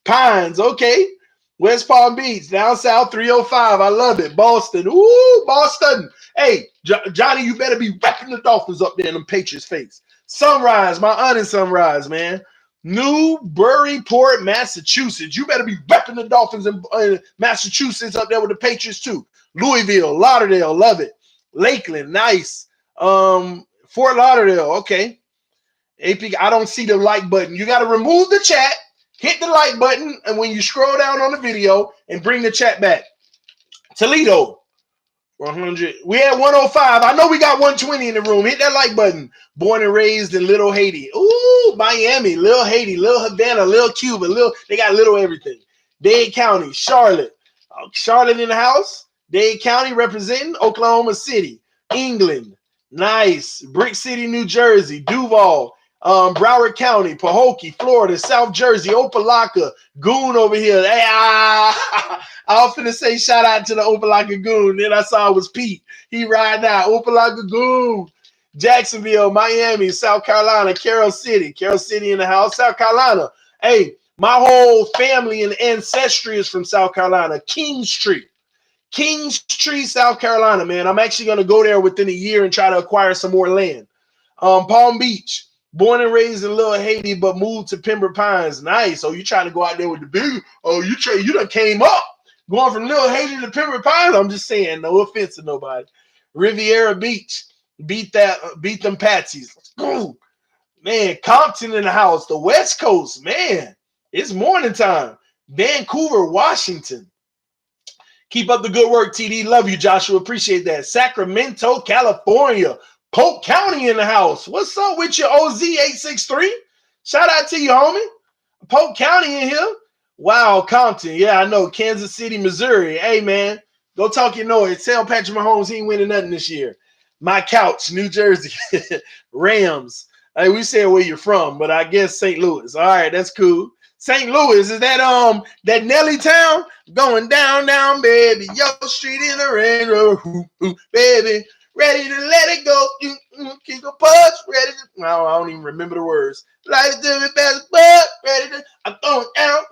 Pines. Okay. West Palm Beach, down south 305. I love it. Boston. Ooh, Boston. Hey, Johnny, you better be wrapping the Dolphins up there in them Patriots' face. Sunrise, my aunt in Sunrise, man. Newburyport, Massachusetts. You better be repping the Dolphins in Massachusetts up there with the Patriots too. Louisville, Lauderdale, love it. Lakeland, nice. Fort Lauderdale, okay. AP, I don't see the like button. You got to remove the chat, hit the like button, and when you scroll down on the video and bring the chat back. Toledo, 100. We had 105. I know we got 120 in the room. Hit that like button. Born and raised in Little Haiti. Ooh, Miami, Little Haiti, Little Havana, Little Cuba, they got little everything. Dade County, Charlotte. Charlotte in the house. Dade County representing Oklahoma City, England. Nice. Brick City, New Jersey. Duval. Broward County, Pahokee, Florida, South Jersey, Opelika, Goon over here. Hey, I was finna say shout out to the Opelika Goon. Then I saw it was Pete. He riding out. Opelika Goon. Jacksonville, Miami, South Carolina, Carroll City in the house, South Carolina. Hey, my whole family and ancestry is from South Carolina. Kingstree, South Carolina, man. I'm actually going to go there within a year and try to acquire some more land. Palm Beach. Born and raised in Little Haiti, but moved to Pembroke Pines. Nice. Oh, you trying to go out there with the big? Oh, you done came up. Going from Little Haiti to Pembroke Pines. I'm just saying, no offense to nobody. Riviera Beach. Beat them Patsies. Ooh, man, Compton in the house. The West Coast, man. It's morning time. Vancouver, Washington. Keep up the good work, TD. Love you, Joshua. Appreciate that. Sacramento, California. Polk County in the house. What's up with your OZ863? Shout out to you, homie. Polk County in here. Wow, Compton. Yeah, I know. Kansas City, Missouri. Hey, man, go talk your noise. Tell Patrick Mahomes he ain't winning nothing this year. My Couch, New Jersey. Rams. Hey, we said where you're from, but I guess St. Louis. All right, that's cool. St. Louis, is that Nelly town? Going down, baby. Yo street in the rain, baby. Ready to let it go. Kick a punch. Ready to. I don't even remember the words. Life to be best, but ready to. I'm going down.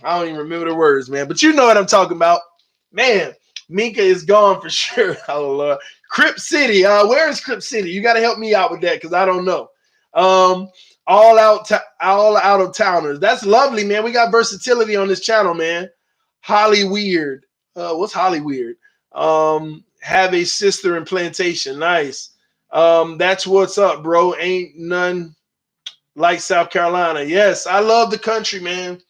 I don't even remember the words, man. But you know what I'm talking about. Man, Minka is gone for sure. Oh, Lord. Crip City. Where is Crip City? You got to help me out with that because I don't know. All out of towners. That's lovely, man. We got versatility on this channel, man. Holly Weird. What's Holly Weird? Have a sister in Plantation. Nice. That's what's up, bro. Ain't none like South Carolina. Yes, I love the country, man.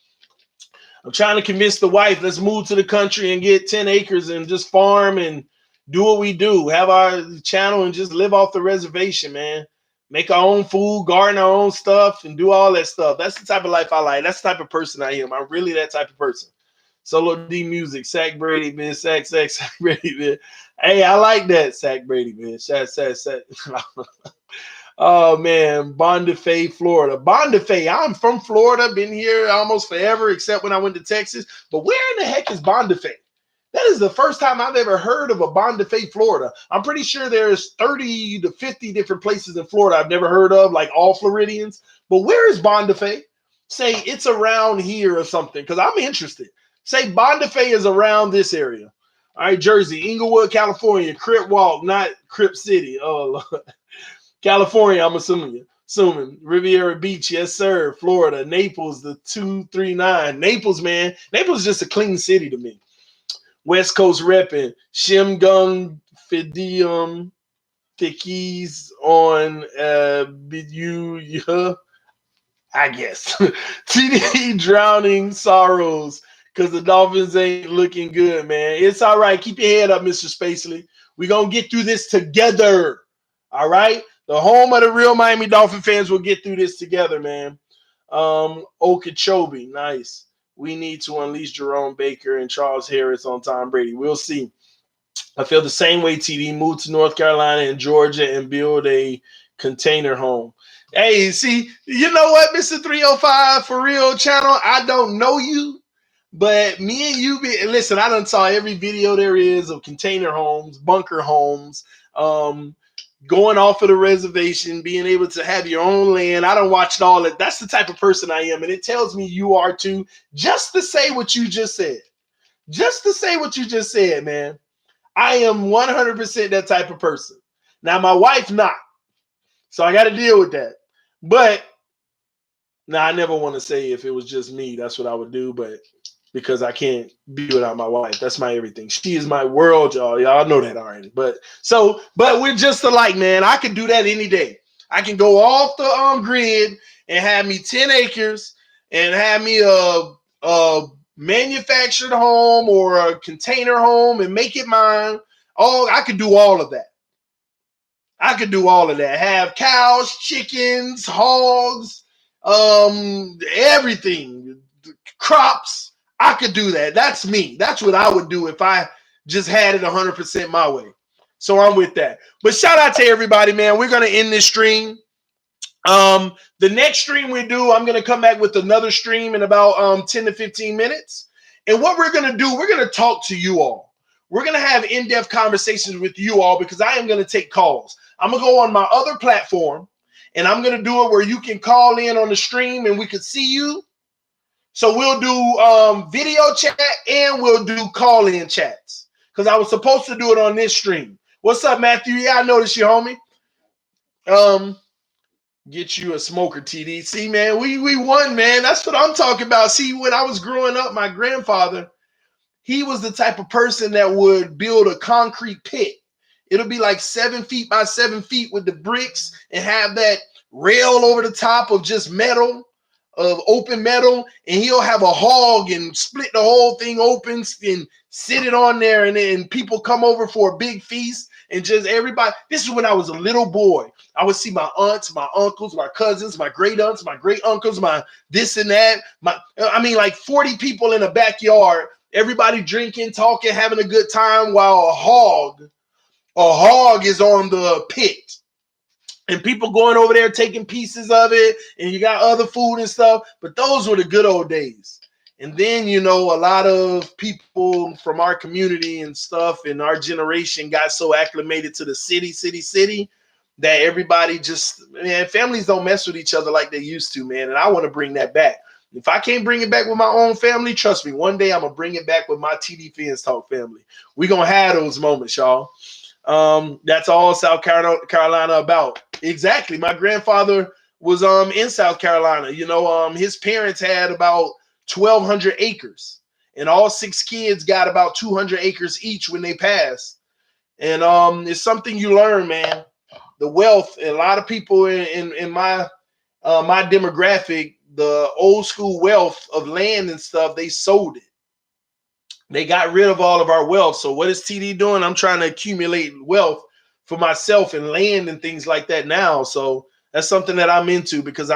I'm trying to convince the wife, let's move to the country and get 10 acres and just farm and do what we do. Have our channel and just live off the reservation, man. Make our own food, garden our own stuff, and do all that stuff. That's the type of life I like. That's the type of person I am. I'm really that type of person. Solo D Music, Sack Brady, man. Sack Brady, man. Hey, I like that, Sack Brady, man. Sack. Oh, man. Bonifay, Florida. Bonifay, I'm from Florida. Been here almost forever, except when I went to Texas. But where in the heck is Bonifay? That is the first time I've ever heard of a Bonifay, Florida. I'm pretty sure there's 30 to 50 different places in Florida I've never heard of, like all Floridians. But where is Bonifay? Say it's around here or something, because I'm interested. Say Bonifay is around this area. All right, Jersey, Inglewood, California, Crip Walk, not Crip City. Oh, Lord. California, I'm assuming. Riviera Beach, yes, sir. Florida, Naples, the 239. Naples, man. Naples is just a clean city to me. West Coast repping. Shimgung Fidium Thickies on I guess. TD Drowning Sorrows. Because the Dolphins ain't looking good, man. It's all right. Keep your head up, Mr. Spacely. We're going to get through this together. All right? The home of the real Miami Dolphin fans will get through this together, man. Okeechobee, nice. We need to unleash Jerome Baker and Charles Harris on Tom Brady. We'll see. I feel the same way, TD. Move to North Carolina and Georgia and build a container home. Hey, see, you know what, Mr. 305 for real channel? I don't know you. But me and you, listen, I done saw every video there is of container homes, bunker homes, going off of the reservation, being able to have your own land. I don't watch all that. That's the type of person I am. And it tells me you are too, just to say what you just said. Just to say what you just said, man. I am 100% that type of person. Now, my wife not. So I got to deal with that. But now I never want to say if it was just me, that's what I would do. But because I can't be without my wife. That's my everything. She is my world, y'all. Y'all know that already. But we're just alike, man. I can do that any day. I can go off the grid and have me 10 acres and have me a manufactured home or a container home and make it mine. Oh, I could do all of that. I could do all of that. Have cows, chickens, hogs, everything, crops. I could do that. That's me. That's what I would do if I just had it 100% my way. So I'm with that. But shout out to everybody, man. We're going to end this stream. The next stream we do, I'm going to come back with another stream in about 10 to 15 minutes. And what we're going to do, we're going to talk to you all. We're going to have in-depth conversations with you all because I am going to take calls. I'm going to go on my other platform, and I'm going to do it where you can call in on the stream and we can see you. So we'll do video chat and we'll do call-in chats because I was supposed to do it on this stream. What's up, Matthew? Yeah, I noticed you, homie. Get you a smoker, TD. See, man, we won, man. That's what I'm talking about. See, when I was growing up, my grandfather, he was the type of person that would build a concrete pit. It'll be like 7 feet by 7 feet with the bricks and have that rail over the top of just metal. Of open metal, and he'll have a hog and split the whole thing open and sit it on there, and then people come over for a big feast and just everybody. This is when I was a little boy. I would see my aunts, my uncles, my cousins, my great aunts, my great uncles, my this and that. Like 40 people in a backyard, everybody drinking, talking, having a good time while a hog is on the pit. And people going over there taking pieces of it, and you got other food and stuff. But those were the good old days. And then, a lot of people from our community and stuff in our generation got so acclimated to the city that everybody families don't mess with each other like they used to, man. And I want to bring that back. If I can't bring it back with my own family, trust me, one day I'm going to bring it back with my TD Fans Talk family. We're going to have those moments, y'all. That's all South Carolina about. Exactly. My grandfather was in South Carolina. His parents had about 1,200 acres, and all 6 kids got about 200 acres each when they passed. And it's something you learn, man. The wealth. A lot of people in my my demographic, the old school wealth of land and stuff, they sold it. They got rid of all of our wealth. So what is TD doing? I'm trying to accumulate wealth for myself and land and things like that now. So that's something that I'm into because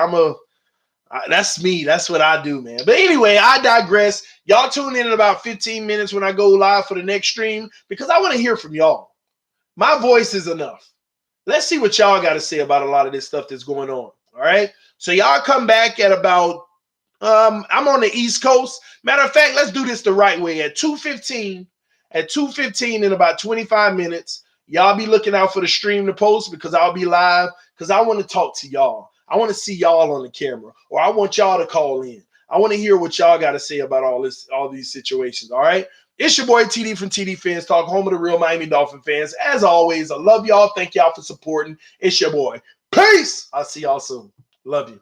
that's me. That's what I do, man. But anyway, I digress. Y'all tune in about 15 minutes when I go live for the next stream because I want to hear from y'all. My voice is enough. Let's see what y'all got to say about a lot of this stuff that's going on. All right. So y'all come back at about I'm on the East Coast. Matter of fact, let's do this the right way. At 2:15, in about 25 minutes, y'all be looking out for the stream to post because I'll be live because I want to talk to y'all. I want to see y'all on the camera, or I want y'all to call in. I want to hear what y'all got to say about all these situations. All right. It's your boy TD from TD Fans Talk, home of the real Miami Dolphin fans. As always, I love y'all. Thank y'all for supporting. It's your boy. Peace. I'll see y'all soon. Love you.